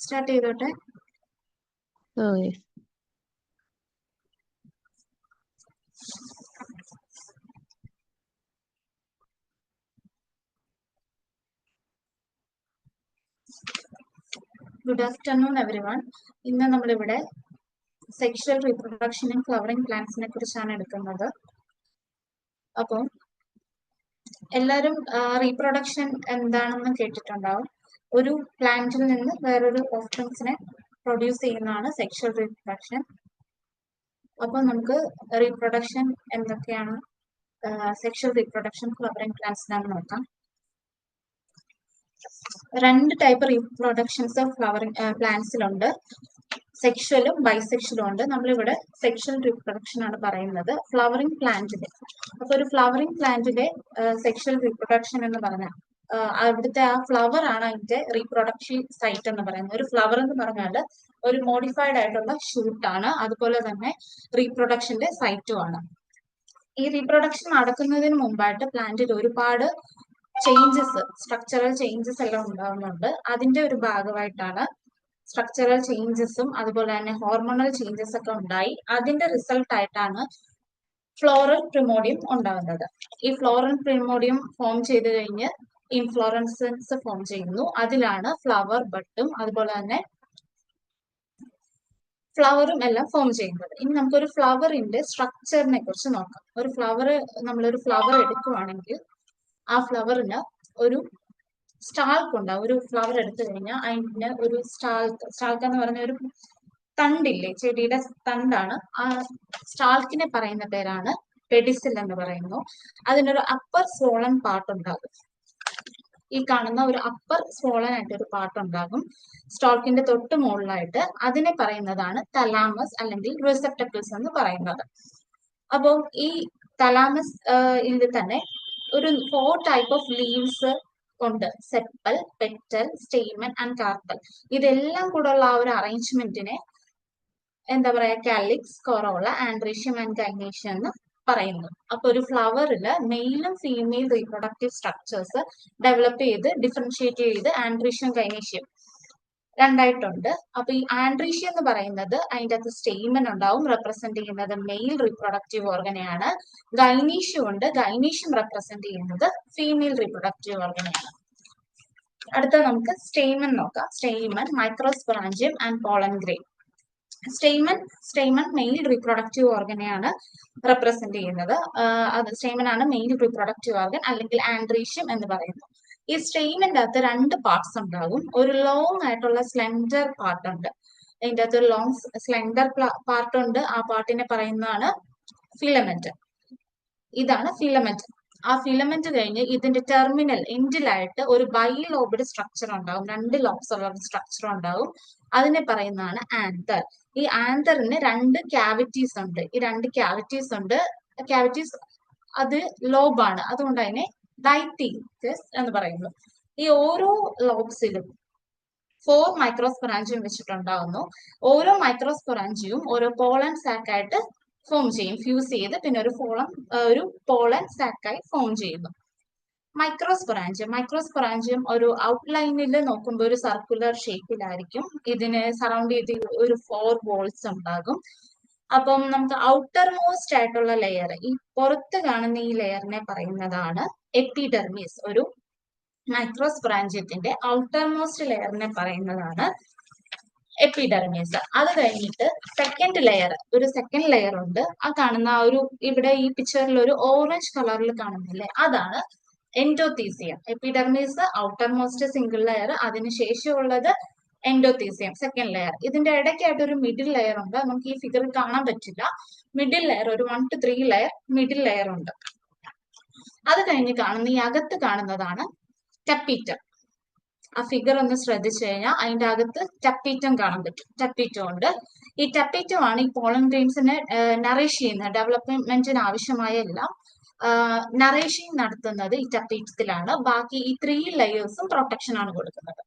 Start ചെയ്തോട്ടെ. Yes. Good afternoon everyone. ഇന്ന് നമ്മളിവിടെ സെക്ഷൽ റീപ്രൊഡക്ഷൻ ഇൻ ഫ്ലവറിംഗ് പ്ലാന്റ്സിനെ കുറിച്ചാണ് എടുക്കുന്നത്. അപ്പോൾ എല്ലാവരും റീപ്രൊഡക്ഷൻ എന്താണെന്ന് കേട്ടിട്ടുണ്ടാവും. ഒരു പ്ലാന്റിൽ നിന്ന് വേറൊരു ഓഫ്സ്പ്രിങ്സിനെ പ്രൊഡ്യൂസ് ചെയ്യുന്നതാണ് സെക്ഷൽ റീപ്രൊഡക്ഷൻ. അപ്പോൾ നമുക്ക് റീപ്രൊഡക്ഷൻ എന്തൊക്കെയാണ്, സെക്ഷൽ റീപ്രൊഡക്ഷൻ ഫ്ലവറിംഗ് പ്ലാന്റ്സിനാണെന്ന് നോക്കാം. രണ്ട് ടൈപ്പ് റീപ്രൊഡക്ഷൻസ് ഓഫ് ഫ്ലവറിംഗ് പ്ലാന്റ്സിലുണ്ട്. സെക്ഷലും ബൈസെക്ഷലും ഉണ്ട്. നമ്മളിവിടെ സെക്ഷൽ റീപ്രൊഡക്ഷൻ ആണ് പറയുന്നത് ഫ്ലവറിംഗ് പ്ലാന്റിലെ. അപ്പൊ ഒരു ഫ്ലവറിംഗ് പ്ലാന്റിലെ സെക്ഷൽ റീപ്രൊഡക്ഷൻ എന്ന് പറഞ്ഞാൽ അവിടുത്തെ ആ ഫ്ലവർ ആണ് അതിന്റെ റീപ്രൊഡക്ഷൻ സൈറ്റ് എന്ന് പറയുന്നത്. ഒരു ഫ്ലവർ എന്ന് പറഞ്ഞാൽ ഒരു മോഡിഫൈഡ് ആയിട്ടുള്ള ഷൂട്ടാണ്, അതുപോലെ തന്നെ റീപ്രൊഡക്ഷന്റെ സൈറ്റും ആണ്. ഈ റീപ്രൊഡക്ഷൻ നടക്കുന്നതിന് മുമ്പായിട്ട് പ്ലാന്റിൽ ഒരുപാട് ചേഞ്ചസ്, സ്ട്രക്ചറൽ ചേഞ്ചസ് എല്ലാം ഉണ്ടാകുന്നുണ്ട്. അതിന്റെ ഒരു ഭാഗമായിട്ടാണ് സ്ട്രക്ചറൽ ചേഞ്ചസും അതുപോലെ തന്നെ ഹോർമോണൽ ചേഞ്ചസ് ഒക്കെ ഉണ്ടായി അതിന്റെ റിസൾട്ട് ആയിട്ടാണ് ഫ്ലോറൽ പ്രിമോഡിയം ഉണ്ടാകുന്നത്. ഈ ഫ്ലോറൽ പ്രിമോഡിയം ഫോം ചെയ്ത് കഴിഞ്ഞ് ഇൻഫ്ലോറൻസൻസ് ഫോം ചെയ്യുന്നു. അതിലാണ് ഫ്ലവർ ബട്ടും അതുപോലെ തന്നെ ഫ്ലവറും എല്ലാം ഫോം ചെയ്യുന്നത്. ഇനി നമുക്കൊരു ഫ്ലവറിന്റെ സ്ട്രക്ചറിനെ കുറിച്ച് നോക്കാം. നമ്മളൊരു ഫ്ലവർ എടുക്കുവാണെങ്കിൽ ആ ഫ്ലവറിന് ഒരു സ്റ്റാൾക്ക് ഉണ്ടാവും. ഒരു ഫ്ലവർ എടുത്തു കഴിഞ്ഞാൽ അതിന് ഒരു സ്റ്റാൾക്ക് എന്ന് പറഞ്ഞ ഒരു തണ്ടില്ലേ, ചെടിയുടെ തണ്ടാണ്. ആ സ്റ്റാൾക്കിനെ പറയുന്ന പേരാണ് പെഡിസിൽ എന്ന് പറയുന്നു. അതിനൊരു അപ്പർ സ്വോളൻ പാർട്ട് ഉണ്ടാകും. ഈ കാണുന്ന ഒരു അപ്പർ സ്വോളൻ ആയിട്ട് ഒരു പാർട്ട് ഉണ്ടാകും സ്റ്റാൾക്കിന്റെ തൊട്ട് മുകളിലായിട്ട്. അതിനെ പറയുന്നതാണ് തലാമസ് അല്ലെങ്കിൽ റിസെപ്റ്റക്കിൾസ് എന്ന് പറയുന്നത്. അപ്പോൾ ഈ തലാമസ് ഇതിൽ തന്നെ ഒരു 4 ടൈപ്പ് ഓഫ് ലീവ്സ് ഉണ്ട്. Sepal, petal, stamen and carpel. ഇതെല്ലാം കൂടെ ഉള്ള ആ ഒരു അറേഞ്ച്മെന്റിനെ എന്താ പറയാ, calyx, corolla, androecium and gynoecium എന്ന് പറയുന്നു. അപ്പൊ ഒരു ഫ്ലവറില് മെയിലും ഫീമെയിൽ റീപ്രൊഡക്റ്റീവ് സ്ട്രക്ചേഴ്സ് ഡെവലപ്പ് ചെയ്ത് ഡിഫറൻഷിയേറ്റ് ചെയ്ത് ആൻഡ്രീഷ്യം, ഗൈനീഷ്യം രണ്ടായിട്ടുണ്ട്. അപ്പൊ ഈ ആൻഡ്രീഷ്യം എന്ന് പറയുന്നത് അതിൻ്റെ അകത്ത് സ്റ്റെയ്മൻ ഉണ്ടാവും, റെപ്രസെന്റ് ചെയ്യുന്നത് മെയിൽ റീപ്രൊഡക്റ്റീവ് ഓർഗനെയാണ്. ഗൈനീഷ്യം ഉണ്ട്, ഗൈനീഷ്യം റെപ്രസെന്റ് ചെയ്യുന്നത് ഫീമെയിൽ റീപ്രൊഡക്റ്റീവ് ഓർഗനെയാണ്. അടുത്ത നമുക്ക് സ്റ്റെയ്മൻ നോക്കാം. Stamen, microsporangium and pollen grain. Stamen male reproductive ഓർഗനെയാണ് റെപ്രസെന്റ് ചെയ്യുന്നത്. അത് സ്റ്റെയ്മൻ ആണ് മെയിൽ റീപ്രൊഡക്റ്റീവ് ഓർഗൻ, അല്ലെങ്കിൽ ആൻഡ്രീഷ്യം എന്ന് പറയുന്നു. ഈ സ്റ്റെയ്മന്റെ അകത്ത് 2 പാർട്സ് ഉണ്ടാകും. ഒരു ലോങ് ആയിട്ടുള്ള സ്ലെൻഡർ പാർട്ട് ഉണ്ട്. അതിന്റെ അകത്ത് ഒരു ലോങ് സ്ലെൻഡർ പാർട്ട് ഉണ്ട്. ആ പാർട്ടിനെ പറയുന്നതാണ് ഫിലമെന്റ്. ഇതാണ് ഫിലമെന്റ്. ആ ഫിലമെന്റ് കഴിഞ്ഞ് ഇതിന്റെ ടെർമിനൽ എൻഡിലായിട്ട് ഒരു ബൈലോബ്ഡ് സ്ട്രക്ചർ ഉണ്ടാകും. 2 ലോബ്സ് ഉള്ള സ്ട്രക്ചർ ഉണ്ടാകും. അതിനെ പറയുന്നതാണ് ആന്തർ. ഈ ആന്തറിന് 2 ക്യാവിറ്റീസ് ഉണ്ട്. ഈ 2 ക്യാവിറ്റീസ് അത് ലോബാണ്. അതുകൊണ്ട് അതിനെ ഡൈത്തീസ് എന്ന് പറയുന്നു. ഈ ഓരോ ലോബ്സിലും 4 മൈക്രോസ്പൊറാഞ്ചിയം വെച്ചിട്ടുണ്ടാകുന്നു. ഓരോ മൈക്രോസ്പൊറാഞ്ചിയും ഓരോ പോളൻ സാക്കായിട്ട് ഫോം ചെയ്യും, ഫ്യൂസ് ചെയ്ത് പിന്നെ ഒരു പോളൻ സാക്കായി ഫോം ചെയ്യുന്നു. മൈക്രോസ്പൊറാഞ്ചിയം ഒരു ഔട്ട്ലൈനിൽ നോക്കുമ്പോൾ ഒരു സർക്കുലർ ഷേപ്പിലായിരിക്കും. ഇതിന് സറൗണ്ട് ചെയ്ത് ഒരു 4 വോൾസ് ഉണ്ടാകും. അപ്പം നമുക്ക് ഔട്ടർ മോസ്റ്റ് ആയിട്ടുള്ള ലെയർ, ഈ പുറത്ത് കാണുന്ന ഈ ലെയറിനെ പറയുന്നതാണ് എപ്പിഡെർമിസ്. ഒരു മൈക്രോസ്പൊറാഞ്ചിയത്തിന്റെ ഔട്ടർ മോസ്റ്റ് ലെയറിനെ പറയുന്നതാണ് എപ്പിഡെർമിസ്. അത് കഴിഞ്ഞിട്ട് സെക്കൻഡ് ലെയർ ഉണ്ട്. ആ കാണുന്ന ഇവിടെ ഈ പിക്ചറിൽ ഒരു ഓറഞ്ച് കളറിൽ കാണുന്നില്ലേ, അതാണ് endothecium. Epidermis outermost single layer, അതിനുശേഷമുള്ളത് എൻഡോത്തീസിയം സെക്കൻഡ് ലെയർ. ഇതിന്റെ ഇടയ്ക്കായിട്ട് ഒരു മിഡിൽ ലെയർ ഉണ്ട്. നമുക്ക് ഈ ഫിഗറിൽ കാണാൻ പറ്റില്ല. മിഡിൽ ലെയർ ഒരു 1 to 3 ലെയർ മിഡിൽ ലെയർ ഉണ്ട്. അത് കഴിഞ്ഞ് കാണുന്ന ഈ അകത്ത് കാണുന്നതാണ് ടപ്പീറ്റം. ആ ഫിഗർ ഒന്ന് ശ്രദ്ധിച്ചു കഴിഞ്ഞാൽ അതിന്റെ അകത്ത് ടപ്പീറ്റം കാണാൻ പറ്റും. ടപ്പീറ്റം ഉണ്ട്. ഈ ടപ്പീറ്റം ആണ് ഈ പോളൻ ഗ്രെയിൻസിനെ നറിഷ് ചെയ്യുന്നത്. ഡെവലപ്മെന്റിന് ആവശ്യമായ എല്ലാം നറേഷിംഗ് നടത്തുന്നത് ഈ ടപ്പീറ്റത്തിലാണ്. ബാക്കി ഈ 3 ലെയേഴ്സും പ്രൊട്ടക്ഷൻ ആണ് കൊടുക്കുന്നത്.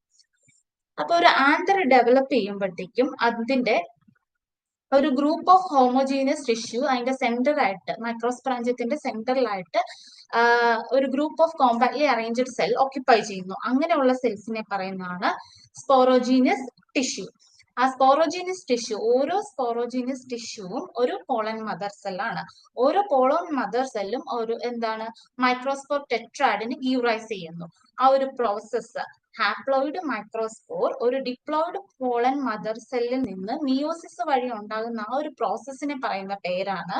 അപ്പൊ ഒരു ആന്തർ ഡെവലപ്പ് ചെയ്യുമ്പോഴത്തേക്കും അതിന്റെ ഒരു ഗ്രൂപ്പ് ഓഫ് ഹോമോജീനിയസ് ടിഷ്യൂ അതിന്റെ സെന്ററായിട്ട്, മൈക്രോസ്പൊറാഞ്ചിയത്തിന്റെ സെന്ററിലായിട്ട് ഒരു group of compactly arranged cell occupy ചെയ്യുന്നു. അങ്ങനെയുള്ള സെൽസിനെ പറയുന്നതാണ് സ്പോറോജീനിയസ് ടിഷ്യൂ. ആ സ്പോറോജീനിയസ് ടിഷ്യൂ, ഓരോ സ്പോറോജീനിയസ് ടിഷ്യൂവും ഒരു പോളൻ മദർ സെല്ലാണ്. ഓരോ പോളൻ മദർ സെല്ലും ഒരു എന്താണ് മൈക്രോസ്പോർ ടെട്രാഡിന് ഗീവ് റൈസ് ചെയ്യുന്നു. ആ ഒരു പ്രോസസ്സ് ഹാപ്ലോയിഡ് മൈക്രോസ്പോർ ഒരു ഡിപ്ലോയിഡ് പോളൻ മദർ സെല്ലിൽ നിന്ന് മിയോസിസ് വഴി ഉണ്ടാകുന്ന ആ ഒരു പ്രോസസ്സിനെ പറയുന്ന പേരാണ്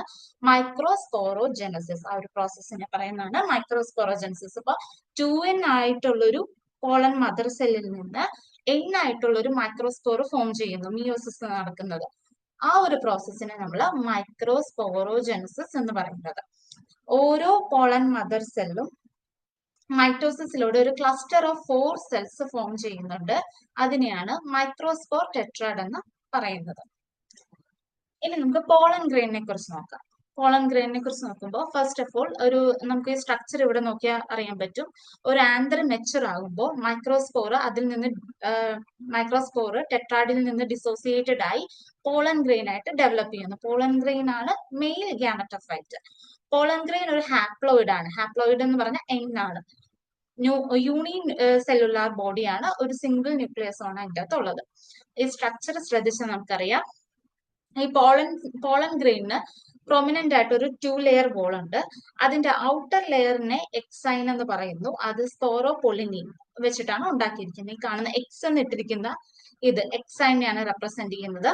മൈക്രോസ്പോറോജെനസിസ്. ആ ഒരു പ്രോസസ്സിനെ പറയുന്നതാണ് മൈക്രോസ്പോറോജെനസിസ്. അപ്പൊ 2n ആയിട്ടുള്ളൊരു പോളൻ മദർ സെല്ലിൽ നിന്ന് n ആയിട്ടുള്ള ഒരു മൈക്രോസ്പോർ ഫോം ചെയ്യുന്നു, മിയോസിസ് നടക്കുന്നത്. ആ ഒരു പ്രോസസ്സിനെ നമ്മൾ മൈക്രോസ്പോറോജെനസിസ് എന്ന് പറയുന്നത്. ഓരോ പോളൻ മദർ സെല്ലും മൈറ്റോസിസിലൂടെ ഒരു ക്ലസ്റ്റർ ഓഫ് 4 സെൽസ് ഫോം ചെയ്യുന്നുണ്ട്. അതിനെയാണ് മൈക്രോസ്പോർ ടെട്രാഡ് എന്ന് പറയുന്നത്. ഇനി നമുക്ക് പോളൻ ഗ്രെയിനെ കുറിച്ച് നോക്കാം. പോളൻ ഗ്രെയിനെ കുറിച്ച് നോക്കുമ്പോൾ ഫസ്റ്റ് ഓഫ് ഓൾ നമുക്ക് ഈ സ്ട്രക്ചർ ഇവിടെ നോക്കിയാൽ അറിയാൻ പറ്റും. ഒരു ആന്തർ മെച്ചർ ആകുമ്പോൾ മൈക്രോസ്പോർ ടെട്രാഡിൽ നിന്ന് ഡിസോസിയേറ്റഡ് ആയി പോളൻ ഗ്രെയിൻ ആയിട്ട് ഡെവലപ്പ് ചെയ്യുന്നു. പോളൻ ഗ്രെയിൻ ആണ് മെയിൽ ഗ്യാമറ്റോഫൈറ്റ്. പോളൻ ഗ്രെയിൻ ഒരു ഹാപ്ലോയിഡ് ആണ്. ഹാപ്ലോയിഡ് എന്ന് പറഞ്ഞാൽ N ആണ്. യൂണി സെല്ലുലാർ ബോഡിയാണ്, ഒരു സിംഗിൾ ന്യൂക്ലിയസ് ആണ് അതിൻ്റെ അകത്തുള്ളത്. ഈ സ്ട്രക്ചർ ശ്രദ്ധിച്ചാൽ നമുക്കറിയാം. ഈ പോളൻ ഗ്രെയിനിന് പ്രൊമിനന്റ് ആയിട്ട് ഒരു 2 ലെയർ വോൾ ഉണ്ട്. അതിന്റെ ഔട്ടർ ലെയറിനെ എക്സൈൻ എന്ന് പറയുന്നു. അത് സ്പോറോപൊളിനിൻ വെച്ചിട്ടാണ് ഉണ്ടാക്കിയിരിക്കുന്നത്. ഈ കാണുന്ന എക്സ് എന്ന് ഇട്ടിരിക്കുന്ന ഇത് എക്സൈനെയാണ് റെപ്രസെന്റ് ചെയ്യുന്നത്.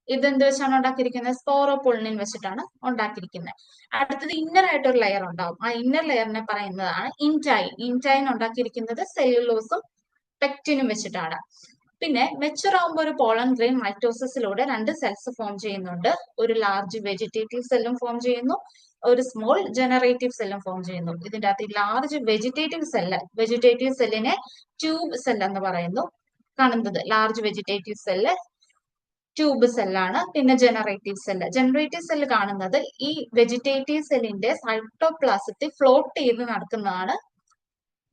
ഇതെന്ത് വെച്ചാണ് ഉണ്ടാക്കിയിരിക്കുന്നത്? സ്പോറോപൊളിനിൻ വെച്ചിട്ടാണ് ഉണ്ടാക്കിയിരിക്കുന്നത്. അടുത്തത് ഇന്നർ ആയിട്ട് ഒരു ലെയർ ഉണ്ടാവും. ആ ഇന്നർ ലെയറിനെ പറയുന്നതാണ് ഇൻറ്റൈൻ. ഇൻറ്റൈൻ ഉണ്ടാക്കിയിരിക്കുന്നത് സെല്ലുലോസും പെക്റ്റിനും വെച്ചിട്ടാണ്. പിന്നെ മെച്ചൂർ ആകുമ്പോൾ ഒരു പോളൻ ഗ്രെയിൻ മൈറ്റോസിസിലൂടെ 2 സെൽസ് ഫോം ചെയ്യുന്നുണ്ട്. ഒരു ലാർജ് വെജിറ്റേറ്റീവ് സെല്ലും ഫോം ചെയ്യുന്നു, ഒരു സ്മോൾ ജനറേറ്റീവ് സെല്ലും ഫോം ചെയ്യുന്നു. ഇതിന്റെ അകത്ത് ലാർജ് വെജിറ്റേറ്റീവ് സെല്ലിനെ ട്യൂബ് സെൽ എന്ന് പറയുന്നു. കാണുന്നത് ലാർജ് വെജിറ്റേറ്റീവ് സെല്ല് ട്യൂബ് സെല്ലാണ്. പിന്നെ ജനറേറ്റീവ് സെല്ല് കാണുന്നത് ഈ വെജിറ്റേറ്റീവ് സെല്ലിന്റെ സൈറ്റോപ്ലാസത്തിൽ ഫ്ലോട്ട് ചെയ്ത് നടക്കുന്നതാണ്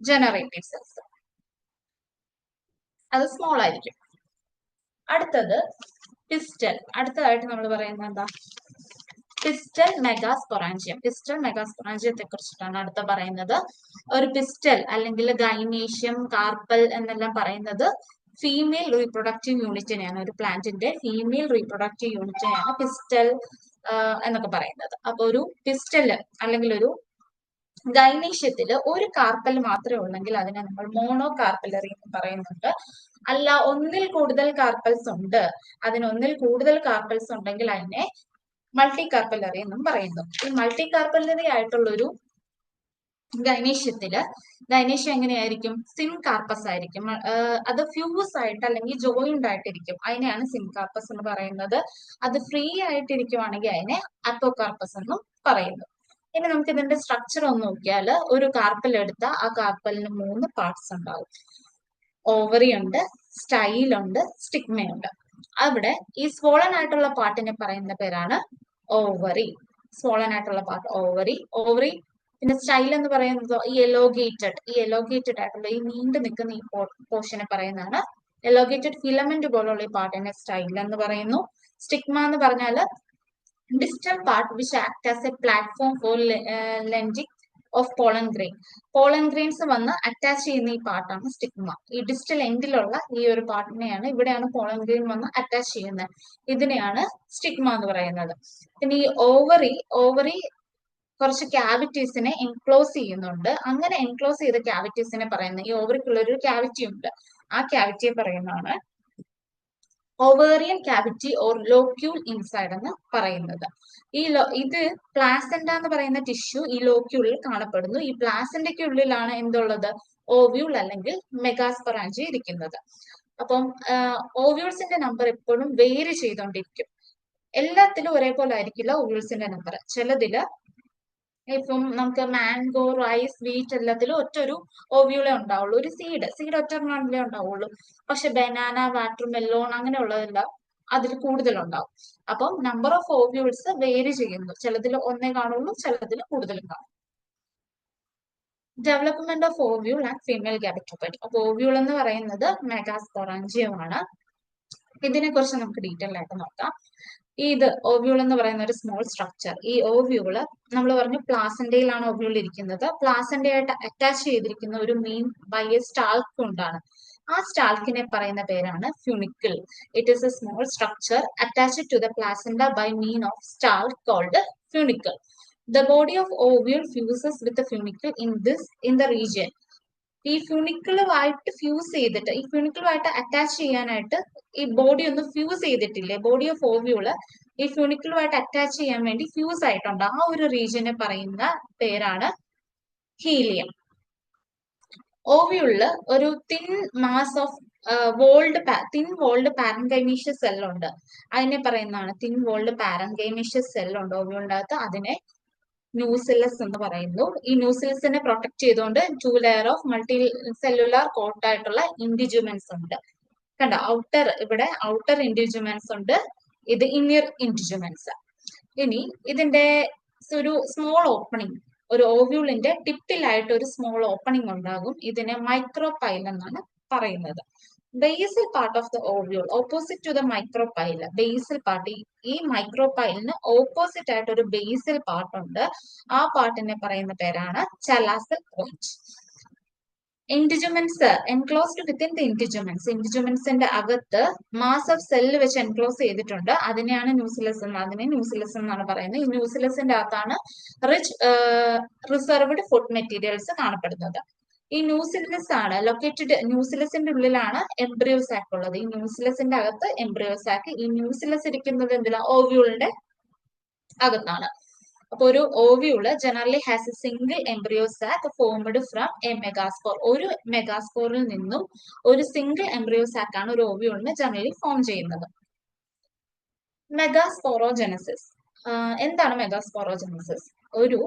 ജനറേറ്റീവ് സെൽസ്. അത് സ്മോൾ ആയിരിക്കും. അടുത്തത് പിസ്റ്റൽ. അടുത്തതായിട്ട് നമ്മൾ പറയുന്നത് എന്താ? Pistol megasporangium. പിസ്റ്റൽ മെഗാസ്പൊറാഞ്ചിയത്തെ കുറിച്ചിട്ടാണ് അടുത്ത പറയുന്നത്. ഒരു പിസ്റ്റൽ അല്ലെങ്കിൽ ഗൈനീഷ്യം, കാർപ്പൽ എന്നെല്ലാം പറയുന്നത് ഫീമെയിൽ റീപ്രൊഡക്റ്റീവ് യൂണിറ്റിനെയാണ്. ഒരു പ്ലാന്റിന്റെ ഫീമെയിൽ റീപ്രൊഡക്റ്റീവ് യൂണിറ്റിനെയാണ് പിസ്റ്റൽ എന്നൊക്കെ പറയുന്നത്. അപ്പൊ ഒരു പിസ്റ്റല് അല്ലെങ്കിൽ ഒരു ഗൈനീഷ്യത്തില് ഒരു കാർപ്പൽ മാത്രമേ ഉള്ളെങ്കിൽ അതിനെ നമ്മൾ മോണോ കാർപ്പലറി എന്ന് പറയുന്നുണ്ട്. അല്ല, ഒന്നിൽ കൂടുതൽ കാർപ്പൽസ് ഉണ്ട്, അതിനൊന്നിൽ കൂടുതൽ കാർപ്പൽസ് ഉണ്ടെങ്കിൽ അതിനെ മൾട്ടി കാർപ്പലറി എന്നും പറയുന്നു. ഈ മൾട്ടി കാർപ്പലറി ആയിട്ടുള്ളൊരു ഗൈനീഷ്യം എങ്ങനെയായിരിക്കും? സിം കാർപ്പസ് ആയിരിക്കും. അത് ഫ്യൂസ് ആയിട്ട് അല്ലെങ്കിൽ ജോയിന്റ് ആയിട്ടിരിക്കും. അതിനെയാണ് സിം കാർപ്പസ് എന്ന് പറയുന്നത്. അത് ഫ്രീ ആയിട്ടിരിക്കുവാണെങ്കിൽ അതിനെ അപ്പോകാർപ്പസ് എന്നും പറയുന്നു. ഇനി നമുക്ക് ഇതിന്റെ സ്ട്രക്ചർ ഒന്ന് നോക്കിയാൽ, ഒരു കാർപ്പൽ എടുത്താൽ ആ കാർപ്പലിന് 3 പാർട്സ് ഉണ്ടാവും. ഓവറി ഉണ്ട്, സ്റ്റൈലുണ്ട്, സ്റ്റിഗ്മയുണ്ട്. അവിടെ ഈ സ്വോളൻ ആയിട്ടുള്ള പാർട്ടിനെ പറയുന്ന പേരാണ് ഓവറി. സ്വോളൻ ആയിട്ടുള്ള പാർട്ട് ഓവറി. പിന്നെ സ്റ്റൈൽ എന്ന് പറയുന്നത് ഈ എലോഗേറ്റഡ് ആയിട്ടുള്ള ഈ നീണ്ടു നിൽക്കുന്ന ഈ പോർഷനെ പറയുന്നതാണ് എലോഗേറ്റഡ് ഫിലമെന്റ് പോലുള്ള ഈ പാർട്ടിനെ സ്റ്റൈൽ എന്ന് പറയുന്നു. സ്റ്റിഗ്മ എന്ന് പറഞ്ഞാൽ distal part which act as a platform for lending of pollen grain. Pollen grains വന്ന് അറ്റാച്ച് ചെയ്യുന്ന ഈ പാർട്ടാണ് സ്റ്റിഗ്മ. ഈ ഡിസ്റ്റൽ എൻഡിലുള്ള ഈ ഒരു പാർട്ടിനെയാണ്, ഇവിടെയാണ് പോളൻ ഗ്രെയിൻ വന്ന് അറ്റാച്ച് ചെയ്യുന്നത്. ഇതിനെയാണ് സ്റ്റിഗ്മ എന്ന് പറയുന്നത്. പിന്നെ ഈ ഓവറി കുറച്ച് ക്യാവിറ്റീസിനെ എൻക്ലോസ് ചെയ്യുന്നുണ്ട്. അങ്ങനെ എൻക്ലോസ് ചെയ്ത ക്യാവിറ്റീസിനെ പറയുന്നത്, ഈ ഓവറിക്കുള്ള ഒരു ക്യാവിറ്റി ഉണ്ട്, ആ ക്യാവിറ്റിയെ പറയുന്നതാണ് ഓവേറിയൻ ക്യാവിറ്റി ഓർ ലോക്യൂൾ ഇൻസൈഡ് എന്ന് പറയുന്നത്. ഇത് പ്ലാസെന്റ എന്ന് പറയുന്ന ടിഷ്യൂ ഈ ലോക്യൂളിൽ കാണപ്പെടുന്നു. ഈ പ്ലാസെന്റയ്ക്കുള്ളിലാണ് എന്തുള്ളത്? ഓവ്യൂൾ അല്ലെങ്കിൽ മെഗാസ്പൊറാഞ്ചിയ ഇരിക്കുന്നത്. അപ്പം ഓവ്യൂൾസിന്റെ നമ്പർ എപ്പോഴും വേരി ചെയ്തുകൊണ്ടിരിക്കും. എല്ലാത്തിലും ഒരേപോലെ ആയിരിക്കില്ല ഓവ്യൂൾസിന്റെ നമ്പർ. ചിലതില് ഇപ്പം നമുക്ക് മാംഗോ, റൈസ്, വീറ്റ് എല്ലാത്തിലും ഒറ്റൊരു ഓവ്യൂളേ ഉണ്ടാവുള്ളൂ. ഒരു സീഡ് ഒറ്റൊരെണ്ണേ ഉണ്ടാവുള്ളൂ. പക്ഷെ ബനാന, വാട്ടർമെലോൺ അങ്ങനെയുള്ളതെല്ലാം അതിൽ കൂടുതലുണ്ടാവും. അപ്പം നമ്പർ ഓഫ് ഓവ്യൂൾസ് വേരി ചെയ്യുന്നു. ചിലതിൽ ഒന്നേ കാണുള്ളൂ, ചിലതിൽ കൂടുതലും കാണും. Development of ovule and female gametophyte. അപ്പൊ ഓവ്യൂൾ എന്ന് പറയുന്നത് മെഗാസ്പൊറാഞ്ചിയം ആണ്. ഇതിനെ കുറിച്ച് നമുക്ക് ഡീറ്റെയിൽ ആയിട്ട് നോക്കാം. ഇത് ഓവ്യൂൾ എന്ന് പറയുന്ന ഒരു സ്മോൾ സ്ട്രക്ചർ. ഈ ഓവ്യൂള് നമ്മൾ പറഞ്ഞു പ്ലാസന്റയിലാണ് ഓവ്യൂൾ ഇരിക്കുന്നത്. പ്ലാസന്റയായിട്ട് അറ്റാച്ച് ചെയ്തിരിക്കുന്ന ഒരു മെയിൻ ബൈ എ സ്റ്റാൾക്ക് കൊണ്ടാണ്. ആ സ്റ്റാൾക്കിനെ പറയുന്ന പേരാണ് funicle. It is a small structure attached to the placenta by mean of stalk called funicle. The body of ovule fuses with the funicle in the region. ഈ ഫ്യൂണിക്കിളുമായിട്ട് fuse ചെയ്തിട്ട്, ഈ ഫ്യൂണിക്കിളുമായിട്ട് attach ചെയ്യാനായിട്ട് ഈ ബോഡി ഒന്ന് ഫ്യൂസ് ചെയ്തിട്ടില്ലേ, body of ഓവ്യൂള് ഈ ഫ്യൂണിക്കിളുമായിട്ട് attach ചെയ്യാൻ വേണ്ടി ഫ്യൂസ് ആയിട്ടുണ്ട്. ആ ഒരു റീജിയനെ പറയുന്ന പേരാണ് ഹീലിയം. ഓവ്യൂളില് ഒരു thin mass of thin walled parenchymatous cell ഉണ്ട്. അതിനെ പറയുന്നതാണ് തിൻ വോൾഡ് പാരൻകൈമീഷ്യസ് സെൽ ഉണ്ട് ഓവ്യൂളിന്റെ അകത്ത്. അതിനെ ന്യൂസിലസ് എന്ന് പറയുന്നു. ഈ ന്യൂസിലസിനെ പ്രൊട്ടക്ട് ചെയ്തുകൊണ്ട് 2 layer of multi cellular coat ആയിട്ടുള്ള ഇൻഡിജുമെന്റ്സ് ഉണ്ട്. കണ്ട ഇവിടെ ഔട്ടർ ഇൻഡിജുമെന്റ്സ് ഉണ്ട്, ഇത് ഇന്നർ ഇൻഡിജുമെന്റ്സ്. ഇനി ഇതിന്റെ ഒരു സ്മോൾ ഓപ്പണിംഗ്, ഒരു ഓവ്യൂളിന്റെ ടിപ്പിലായിട്ട് ഒരു സ്മോൾ ഓപ്പണിംഗ് ഉണ്ടാകും. ഇതിനെ മൈക്രോപൈൽ എന്നാണ് പറയുന്നത്. Basal part of the ovule opposite to the micropyle, basal part, ഈ മൈക്രോപൈലിന് ഓപ്പോസിറ്റ് ആയിട്ട് ഒരു ബേസൽ പാർട്ട് ഉണ്ട്. ആ പാർട്ടിനെ പറയുന്ന പേരാണ് chalazal point. ഇൻഡിജുമെന്റ്സ് enclosed within the ഇൻഡിജുമെന്റ്സ്, ഇൻഡിജുമെന്റ്സിന്റെ അകത്ത് മാസ് ഓഫ് സെല്ല് വെച്ച് എൻക്ലോസ് ചെയ്തിട്ടുണ്ട്. അതിനെയാണ് ന്യൂസിലസ് എന്നാണ് പറയുന്നത്. ഈ ന്യൂസിലസിന്റെ അകത്താണ് റിസർവ്ഡ് ഫുഡ് മെറ്റീരിയൽസ് കാണപ്പെടുന്നത്. ഈ ന്യൂസിലസ് ആണ് ലൊക്കേറ്റഡ്, ന്യൂസിലസിന്റെ ഉള്ളിലാണ് എംബ്രിയോ സാക്ക് ഉള്ളത്. ഈ ന്യൂസിലസിന്റെ അകത്ത് എംബ്രിയോ സാക്ക്. ഈ ന്യൂസിലസ് ഇരിക്കുന്നത് എന്തിനാ, ഓവ്യൂളിന്റെ അകത്താണ്. അപ്പൊ ഒരു ovule generally has a single embryo sac formed from a megaspore. ഒരു മെഗാസ്പോറിൽ നിന്നും ഒരു സിംഗിൾ എംബ്രിയോ സാക്ക് ആണ് ഒരു ഓവ്യൂളിന് ജനറലി ഫോം ചെയ്യുന്നത്. മെഗാസ്പോറോജനസിസ്. എന്താണ് മെഗാസ്പോറോജനസിസ്? ഒരു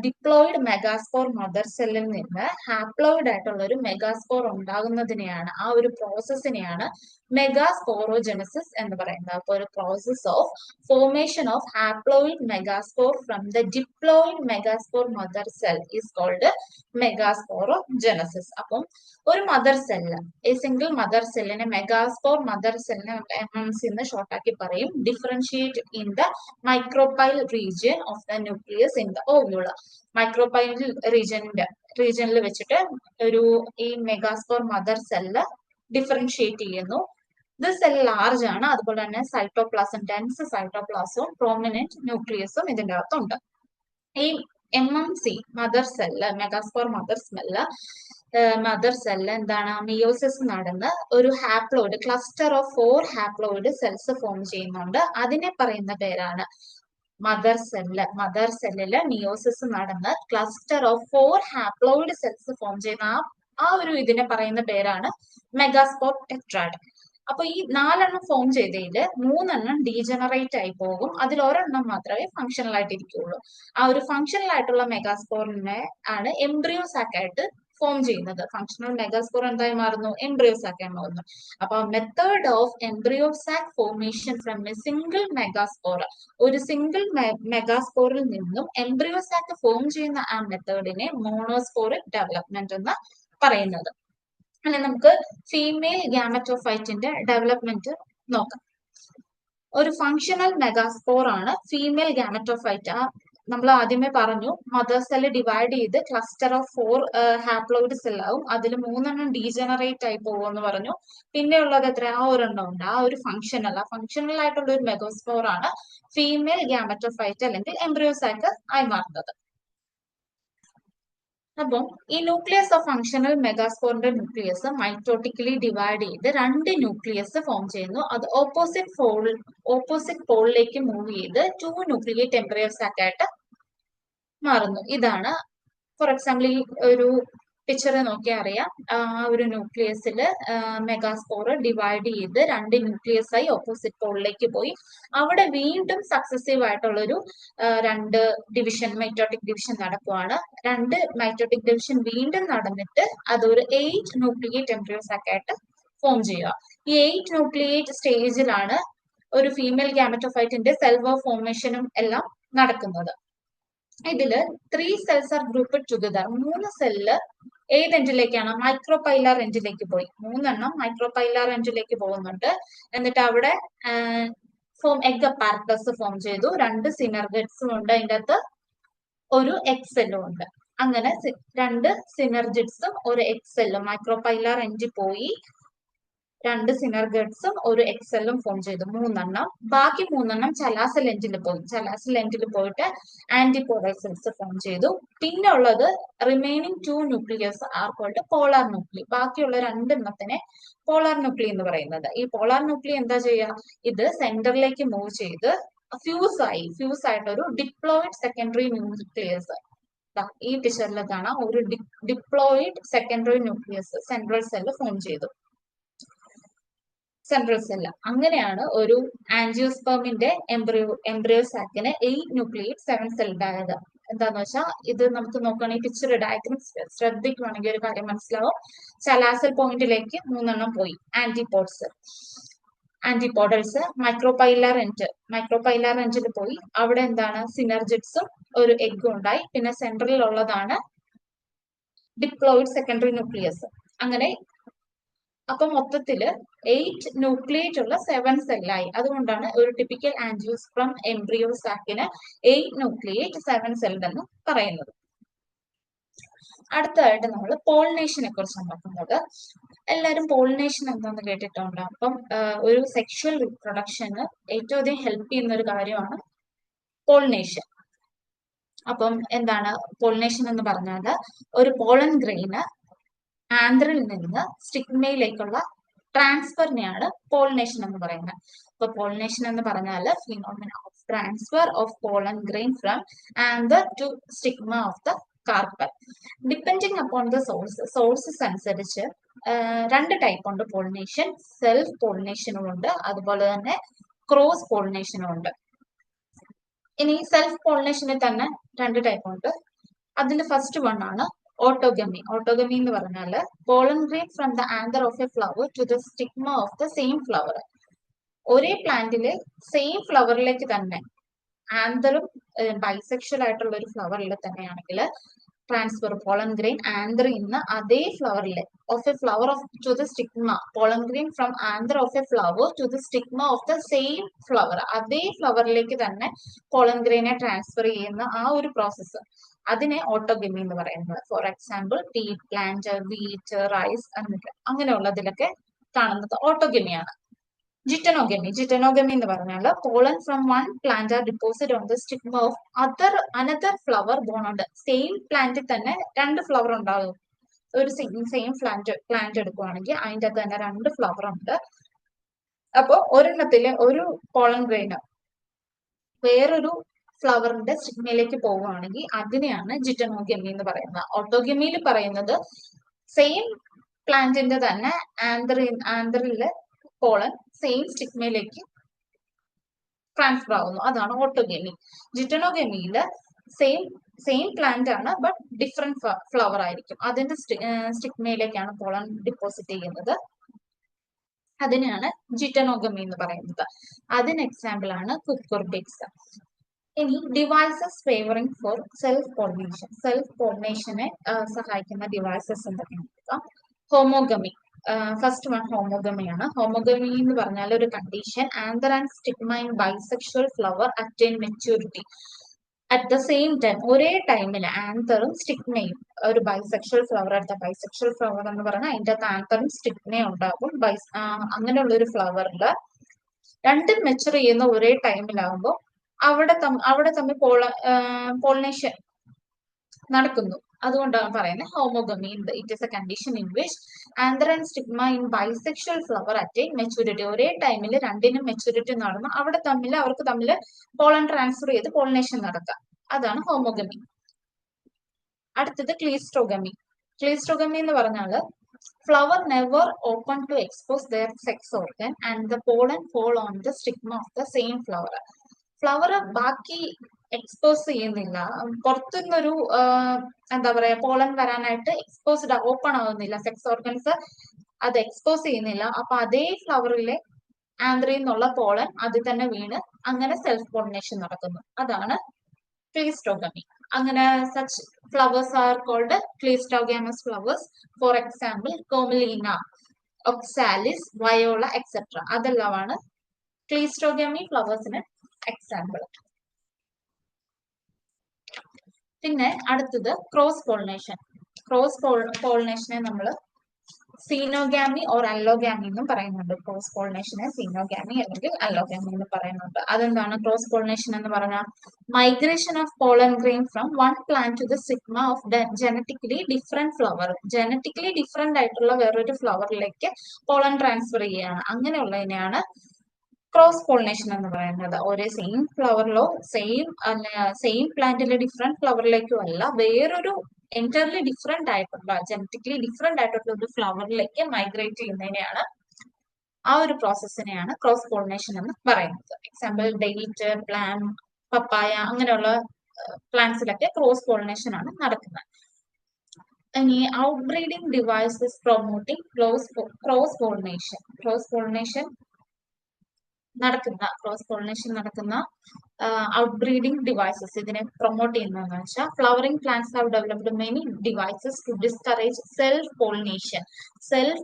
ഡിപ്ലോയിഡ് മെഗാസ്പോർ മദർ സെല്ലിൽ നിന്ന് ഹാപ്ലോയിഡ് ആയിട്ടുള്ള ഒരു മെഗാസ്പോർ ഉണ്ടാകുന്നതിനെയാണ്, ആ ഒരു പ്രോസസ്സിനെയാണ് മെഗാസ്പോറോജനസിസ് എന്ന് പറയുന്നത്. അപ്പോൾ ഒരു process of formation of haploid megaspore from the diploid megaspore mother cell is called megasporogenesis. അപ്പം ഒരു മദർ സെല്ല്, ഈ സിംഗിൾ മദർ സെല്ലിനെ മെഗാസ്പോർ മദർ സെല്ലിനെ MMC എന്ന് ഷോർട്ടാക്കി പറയും. Differentiate in the micropyle region of the nucleus in the ovule. Micropyle റീജിയനിൽ വെച്ചിട്ട് ഈ മെഗാസ്പോർ മദർ സെല്ല് ഡിഫറൻഷിയേറ്റ് ചെയ്യുന്നു. ഇത് സെൽ ലാർജ് ആണ്. അതുപോലെ തന്നെ സൈറ്റോപ്ലാസം, ഡെൻസ് സൈറ്റോപ്ലാസവും പ്രോമിനന്റ് ന്യൂക്ലിയസും ഇതിന്റെ അകത്തുണ്ട്. ഈ MMC mother cell, megaspore mother cell എന്താണ്, മിയോസിസ് നടന്ന് ഒരു haploid cluster of 4 haploid cells form ചെയ്യുന്നുണ്ട്. അതിനെ പറയുന്ന പേരാണ് മദർ സെല്ല്. മദർ സെല്ലില് മിയോസിസ് നടന്ന് cluster of 4 haploid cells form ചെയ്യുന്ന ആ ഒരു ഇതിനെ പറയുന്ന പേരാണ് മെഗാസ്പോർ ടെട്രാഡ്. അപ്പൊ ഈ 4 ഫോം ചെയ്തതിൽ 3 ഡീജനറേറ്റ് ആയി പോകും. അതിൽ 1 മാത്രമേ ഫങ്ഷണൽ ആയിട്ട് ഇരിക്കുകയുള്ളൂ. ആ ഒരു ഫങ്ഷണൽ ആയിട്ടുള്ള മെഗാസ്പോറിനെ ആണ് എംബ്രിയോ സാക്ക് ആയിട്ട് ഫോം ചെയ്യുന്നത്. ഫങ്ഷണൽ മെഗാസ്പോർ എന്തായി മാറുന്നു, എംബ്രിയോ സാക്ക് ആയി മാറുന്നു. അപ്പൊ method of embryo sac formation from a single megaspore, ഒരു സിംഗിൾ മെഗാസ്പോറിൽ നിന്നും എംബ്രിയോ സാക്ക് ഫോം ചെയ്യുന്ന ആ മെത്തേഡിനെ മോണോസ്പോറിക് ഡെവലപ്മെന്റ് എന്ന് പറയുന്നത്. അങ്ങനെ നമുക്ക് ഫീമെയിൽ ഗ്യാമറ്റോഫൈറ്റിന്റെ ഡെവലപ്മെന്റ് നോക്കാം. ഒരു ഫങ്ഷണൽ മെഗാസ്പോർ ആണ് ഫീമെയിൽ ഗ്യാമറ്റോഫൈറ്റ്. നമ്മൾ ആദ്യമേ പറഞ്ഞു മദർ സെല്ല് ഡിവൈഡ് ചെയ്ത് ക്ലസ്റ്റർ ഓഫ് 4 ഹാപ്ലോയിഡ് സെല്ലാവും. അതിൽ 3 ഡീജനറേറ്റ് ആയി പോകുമെന്ന് പറഞ്ഞു. പിന്നെ ഉള്ളത് എത്ര, ആ 1 ഉണ്ട്. ആ ഒരു ഫങ്ഷണൽ ആയിട്ടുള്ള ഒരു മെഗാസ്പോർ ആണ് ഫീമെയിൽ ഗ്യാമറ്റോഫൈറ്റ് അല്ലെങ്കിൽ എംബ്രിയോസാക്ക് ആയി മാറുന്നത്. അപ്പം ഈ ന്യൂക്ലിയസ് ഓഫ് ഫങ്ഷണൽ മെഗാസ്പോറിന്റെ ന്യൂക്ലിയസ് മൈറ്റോട്ടിക്കലി ഡിവൈഡ് ചെയ്ത് 2 ന്യൂക്ലിയസ് ഫോം ചെയ്യുന്നു. അത് ഓപ്പോസിറ്റ് പോളിലേക്ക് മൂവ് ചെയ്ത് 2 ന്യൂക്ലിയേറ്റ് എംബ്രിയോസാക്ക് ആയിട്ട് മാറുന്നു. ഇതാണ് ഫോർ എക്സാമ്പിൾ ഈ ഒരു പിക്ചർ നോക്കിയാൽ അറിയാം. ആ ഒരു ന്യൂക്ലിയസിൽ മെഗാസ്പോർ ഡിവൈഡ് ചെയ്ത് 2 ന്യൂക്ലിയസ് ആയി ഓപ്പോസിറ്റ് പോളിലേക്ക് പോയി. അവിടെ വീണ്ടും സക്സസീവ് ആയിട്ടുള്ളൊരു 2 ഡിവിഷൻ, മൈറ്റോട്ടിക് ഡിവിഷൻ നടക്കുവാണ്. 2 മൈറ്റോട്ടിക് ഡിവിഷൻ വീണ്ടും നടന്നിട്ട് അതൊരു 8 ന്യൂക്ലിയേറ്റ് എംബ്രിയോസാക്ക് ആയിട്ട് ഫോം ചെയ്യുക. ഈ 8 ന്യൂക്ലിയേറ്റ് സ്റ്റേജിലാണ് ഒരു ഫീമെയിൽ ഗ്യാമറ്റോഫൈറ്റിന്റെ സെൽ വാൾ ഫോർമേഷനും എല്ലാം നടക്കുന്നത്. ഇതില് 3 cells are grouped together. 3 cell ഏത് എൻഡിലേക്കാണ്, മൈക്രോപൈലാർ എൻഡിലേക്ക് പോയി. 3 മൈക്രോപൈലാർ എൻഡിലേക്ക് പോകുന്നുണ്ട്. എന്നിട്ട് അവിടെ എഗ് അപ്പാരറ്റസ് ഫോം ചെയ്തു. 2 സിനർജിഡ്സും ഉണ്ട് അതിൻ്റെ അകത്ത്, ഒരു എക്സെല്ലും ഉണ്ട്. അങ്ങനെ 2 സിനർജിഡ്സും ഒരു എക്സെല്ലും, മൈക്രോപൈലാർ എൻഡ് പോയി 2 സിനർജിഡ്സും ഒരു എക്സെല്ലും ഫോം ചെയ്തു, 3 എണ്ണം. ബാക്കി 3 എണ്ണം ചലാസൽ എൻഡിൽ പോയി. ചലാസൽ എൻഡിൽ പോയിട്ട് ആന്റിപോഡൽ സെൽസ് ഫോം ചെയ്തു. പിന്നെ ഉള്ളത് remaining 2 nucleus are called polar nuclei. ബാക്കിയുള്ള 2 എണ്ണത്തിനെ പോളാർ ന്യൂക്ലി എന്ന് പറയുന്നത്. ഈ പോളാർ ന്യൂക്ലി എന്താ ചെയ്യുക? ഇത് സെന്ററിലേക്ക് മൂവ് ചെയ്ത് ഫ്യൂസ് ആയിട്ട് ഒരു ഡിപ്ലോയിഡ് സെക്കൻഡറി ന്യൂക്ലിയസ്, ഈ പിക്ചറിൽ കാണാം, ഒരു diploid secondary nucleus central cell form ചെയ്തു. Central cell. അങ്ങനെയാണ് ഒരു ആൻജിയോസ്പെർമിന്റെ എംബ്രിയോ സാക്കിന് 8 ന്യൂക്ലിയേറ്റ് 7 സെൽഡ് ആയത്. എന്താന്ന് വെച്ചാൽ ഇത് നമുക്ക് നോക്കുകയാണെങ്കിൽ പിക്ചർ ഡയഗ്രം ശ്രദ്ധിക്കുകയാണെങ്കിൽ ഒരു കാര്യം മനസ്സിലാവും. ചലാസൽ പോയിന്റിലേക്ക് 3 എണ്ണം പോയി, ആന്റിപോഡൽസ്. മൈക്രോപൈലാർ എൻഡിൽ പോയി. അവിടെ എന്താണ്? സിനർജിഡ്സും ഒരു എഗ്ഗും ഉണ്ടായി. പിന്നെ സെൻട്രലിൽ ഉള്ളതാണ് ഡിപ്ലോയിഡ് സെക്കൻഡറി ന്യൂക്ലിയസ്. അങ്ങനെ അപ്പൊ മൊത്തത്തില് 8 ന്യൂക്ലിയേറ്റ് ഉള്ള 7 സെല്ലായി. അതുകൊണ്ടാണ് ഒരു ടിപ്പിക്കൽ ആൻജിയോസ്പെർം എംബ്രിയോ സാക്കിന് 8 ന്യൂക്ലിയേറ്റ് 7 സെൽഡ് എന്ന് പറയുന്നത്. അടുത്തതായിട്ട് നമ്മൾ പോളിനേഷനെ കുറിച്ച് നോക്കുന്നത്. എല്ലാവരും പോളിനേഷൻ എന്താന്ന് കേട്ടിട്ടുണ്ട്. അപ്പം ഒരു സെക്ഷുവൽ റീപ്രൊഡക്ഷന് ഏറ്റവും അധികം ഹെൽപ്പ് ചെയ്യുന്ന ഒരു കാര്യമാണ് പോളിനേഷൻ. അപ്പം എന്താണ് പോളിനേഷൻ എന്ന് പറഞ്ഞാൽ ഒരു പോളൻ ഗ്രെയിന് ആന്ത്രിൽ നിന്ന് സ്റ്റിഗ്മയിലേക്കുള്ള ട്രാൻസ്ഫറിനെയാണ് പോളിനേഷൻ എന്ന് പറയുന്നത്. അപ്പൊ പോളിനേഷൻ എന്ന് പറഞ്ഞാൽ phenomena of transfer of pollen grain from anther to stigma of the carpel. Depending upon the sources അനുസരിച്ച് 2 ടൈപ്പ് ഉണ്ട് പോളിനേഷൻ. സെൽഫ് പോളിനേഷനും ഉണ്ട്, അതുപോലെ തന്നെ ക്രോസ് പോളിനേഷനും ഉണ്ട്. ഇനി സെൽഫ് പോളിനേഷനിൽ തന്നെ 2 ടൈപ്പ് ഉണ്ട്. അതിൽ ഫസ്റ്റ് വൺ ആണ് ഓട്ടോഗമി. ഓട്ടോഗമി എന്ന് പറഞ്ഞാൽ pollen grain from the anther of a flower to the stigma of the same flower. ഒരേ പ്ലാന്റിലെ സെയിം ഫ്ലവറിലേക്ക് തന്നെ, ആന്തറും ബൈസെക്ഷൽ ആയിട്ടുള്ള ഒരു ഫ്ലവറിൽ തന്നെയാണെങ്കിൽ ട്രാൻസ്ഫർ പോളൻ ഗ്രെയിൻ ആന്തറിൽ നിന്ന് അതേ ഫ്ലവറിൽ of a flower of to the stigma, pollen grain from anther of a flower to the stigma of the same flower, അതേ ഫ്ലവറിലേക്ക് തന്നെ പോളൻ ഗ്രെയിനെ ട്രാൻസ്ഫർ ചെയ്യുന്ന ആ ഒരു പ്രോസസ്സ്, അതിനെ ഓട്ടോഗമി എന്ന് പറയുന്നത്. For example tea plant, wheat, rice അങ്ങനെയുള്ളതിലൊക്കെ കാണുന്നത് ഓട്ടോഗമിയാണ്. ജിറ്റനോഗമി എന്ന് പറഞ്ഞാൽ pollen from one plant are deposit on the stigma of another flower borne on the same പ്ലാന്റിൽ തന്നെ 2 ഫ്ലവർ ഉണ്ടാകും. ഒരു സെയിം പ്ലാന്റ് എടുക്കുവാണെങ്കിൽ അതിൻ്റെ അകത്ത് തന്നെ 2 ഫ്ലവർ ഉണ്ട്. അപ്പൊ ഒരെണ്ണത്തില് ഒരു പോളൻ ഗ്രെയിന് വേറൊരു ഫ്ലവറിന്റെ സ്റ്റിഗ്മയിലേക്ക് പോവുകയാണെങ്കിൽ അതിനെയാണ് ജിറ്റനോഗമി എന്ന് പറയുന്നത്. ഓട്ടോഗമിയിൽ പറയുന്നത് സെയിം പ്ലാന്റിന്റെ തന്നെ ആന്തറിലെ പോളൻ സെയിം സ്റ്റിഗ്മയിലേക്ക് ട്രാൻസ്ഫർ ആവുന്നു, അതാണ് ഓട്ടോഗമി. ജിറ്റനോഗമിയിൽ സെയിം പ്ലാന്റ് ആണ്, ബട്ട് ഡിഫറെന്റ് ഫ്ലവർ ആയിരിക്കും. അതിന്റെ സ്റ്റിഗ്മയിലേക്കാണ് പോളൻ ഡിപ്പോസിറ്റ് ചെയ്യുന്നത്. അതിനെയാണ് ജിറ്റനോഗമി എന്ന് പറയുന്നത്. അതിന് എക്സാമ്പിൾ ആണ് കുക്കുർബിക്സ്. ഇനി devices favouring for self pollination. Self പോളിനേഷനെ സഹായിക്കുന്ന ഡിവൈസസ് എന്തൊക്കെയാണ്? ഹോമോഗമി. First one ഹോമോഗമിയാണ്. ഹോമോഗമി എന്ന് പറഞ്ഞാൽ ഒരു condition anther and stigma in bisexual flower attain maturity at the same time. ഒരേ ടൈമിൽ ആന്തറും സ്റ്റിഗ്മയും, ഒരു ബൈസെക്ഷൽ ഫ്ലവർ എടുത്ത ബൈസെക്ഷൽ ഫ്ലവർ എന്ന് പറഞ്ഞാൽ അതിൻ്റെ അകത്ത് ആന്തറും സ്റ്റിഗ്മയും ഉണ്ടാകും. അങ്ങനെയുള്ള ഒരു ഫ്ലവറിൽ 2 മെച്ചുർ ചെയ്യുന്ന ഒരേ ടൈമിലാകുമ്പോൾ അവിടെ തമ്മിൽ പോളിനേഷൻ നടക്കുന്നു. അതുകൊണ്ടാണ് പറയുന്നത് homogamy. It is a condition in which anther and stigma in bisexual flower attain maturity. ഒരേ ടൈമിൽ 2നും മെച്യൂരിറ്റി നടന്നു അവർക്ക് തമ്മിൽ പോളൻ ട്രാൻസ്ഫർ ചെയ്ത് പോളിനേഷൻ നടക്കാം. അതാണ് ഹോമോഗമി. അടുത്തത് ക്ലീസ്റ്റോഗമി. ക്ലീസ്റ്റോഗമി എന്ന് പറഞ്ഞാൽ flower never open to expose their sex organ and the pollen fall on the stigma of the same flower. Flower ബാക്കി എക്സ്പോസ് ചെയ്യുന്നില്ല, പുറത്തുനിന്നൊരു എന്താ പറയാ പോളൻ വരാനായിട്ട് എക്സ്പോസ്ഡ് ഓപ്പൺ ആവുന്നില്ല, സെക്സ് ഓർഗൻസ് അത് എക്സ്പോസ് ചെയ്യുന്നില്ല. അപ്പൊ അതേ ഫ്ലവറിലെ ആന്ത്രയിൽ നിന്നുള്ള പോളൻ അതിൽ തന്നെ വീണ് അങ്ങനെ സെൽഫ് പോളിനേഷൻ നടക്കുന്നു. അതാണ് ക്ലീസ്റ്റോഗമി. അങ്ങനെ such flowers are called cleistogamous flowers. For example Commelina, Oxalis, Viola etcetera, അതെല്ലാമാണ് ക്ലീസ്റ്റോഗാമി ഫ്ലവേഴ്സിന് എക്സാമ്പിൾ. പിന്നെ അടുത്തത് ക്രോസ് പോളിനേഷൻ. ക്രോസ് പോളിനേഷനെ നമ്മൾ സീനോഗാമി ഓർ അല്ലോഗാമി എന്നും പറയുന്നുണ്ട്. ക്രോസ് പോളിനേഷനെ സീനോഗാമി അല്ലെങ്കിൽ അല്ലോഗാമി എന്ന് പറയുന്നുണ്ട്. അതെന്താണ് ക്രോസ് പോളിനേഷൻ എന്ന് പറഞ്ഞാൽ? Migration of pollen grain from one plant to the stigma of genetically different flower. Genetically different ആയിട്ടുള്ള വേറൊരു ഫ്ലവറിലേക്ക് പോളൻ ട്രാൻസ്ഫർ ചെയ്യുകയാണ്. അങ്ങനെയുള്ളതിനെയാണ് ക്രോസ് പോളിനേഷൻ എന്ന് പറയുന്നത്. ഒരേ സെയിം ഫ്ലവറിലോ സെയിം പ്ലാന്റിലെ ഡിഫറെന്റ് ഫ്ലവറിലേക്കോ അല്ല, വേറൊരു എൻറ്റയർലി ഡിഫറെന്റ് ആയിട്ടുള്ള ജനറ്റിക്കലി ഡിഫറെന്റ് ആയിട്ടുള്ള ഒരു ഫ്ലവറിലേക്ക് മൈഗ്രേറ്റ് ചെയ്യുന്നതിനെയാണ്, ആ ഒരു പ്രോസസ്സിനെയാണ് ക്രോസ് പോളിനേഷൻ എന്ന് പറയുന്നത്. എക്സാമ്പിൾ ഡേറ്റ്, പ്ലാം, പപ്പായ അങ്ങനെയുള്ള പ്ലാന്റ്സിലൊക്കെ ക്രോസ് പോളിനേഷൻ ആണ് നടക്കുന്നത്. ഇനി outbreeding devices promoting cross pollination. Cross pollination നടക്കുന്ന ഔട്ട്ബ്രീഡിംഗ് ഡിവൈസസ് ഇതിനെ പ്രൊമോട്ട് ചെയ്യുന്നതെന്ന് വെച്ചാൽ flowering plants have developed many devices to discourage self pollination. Self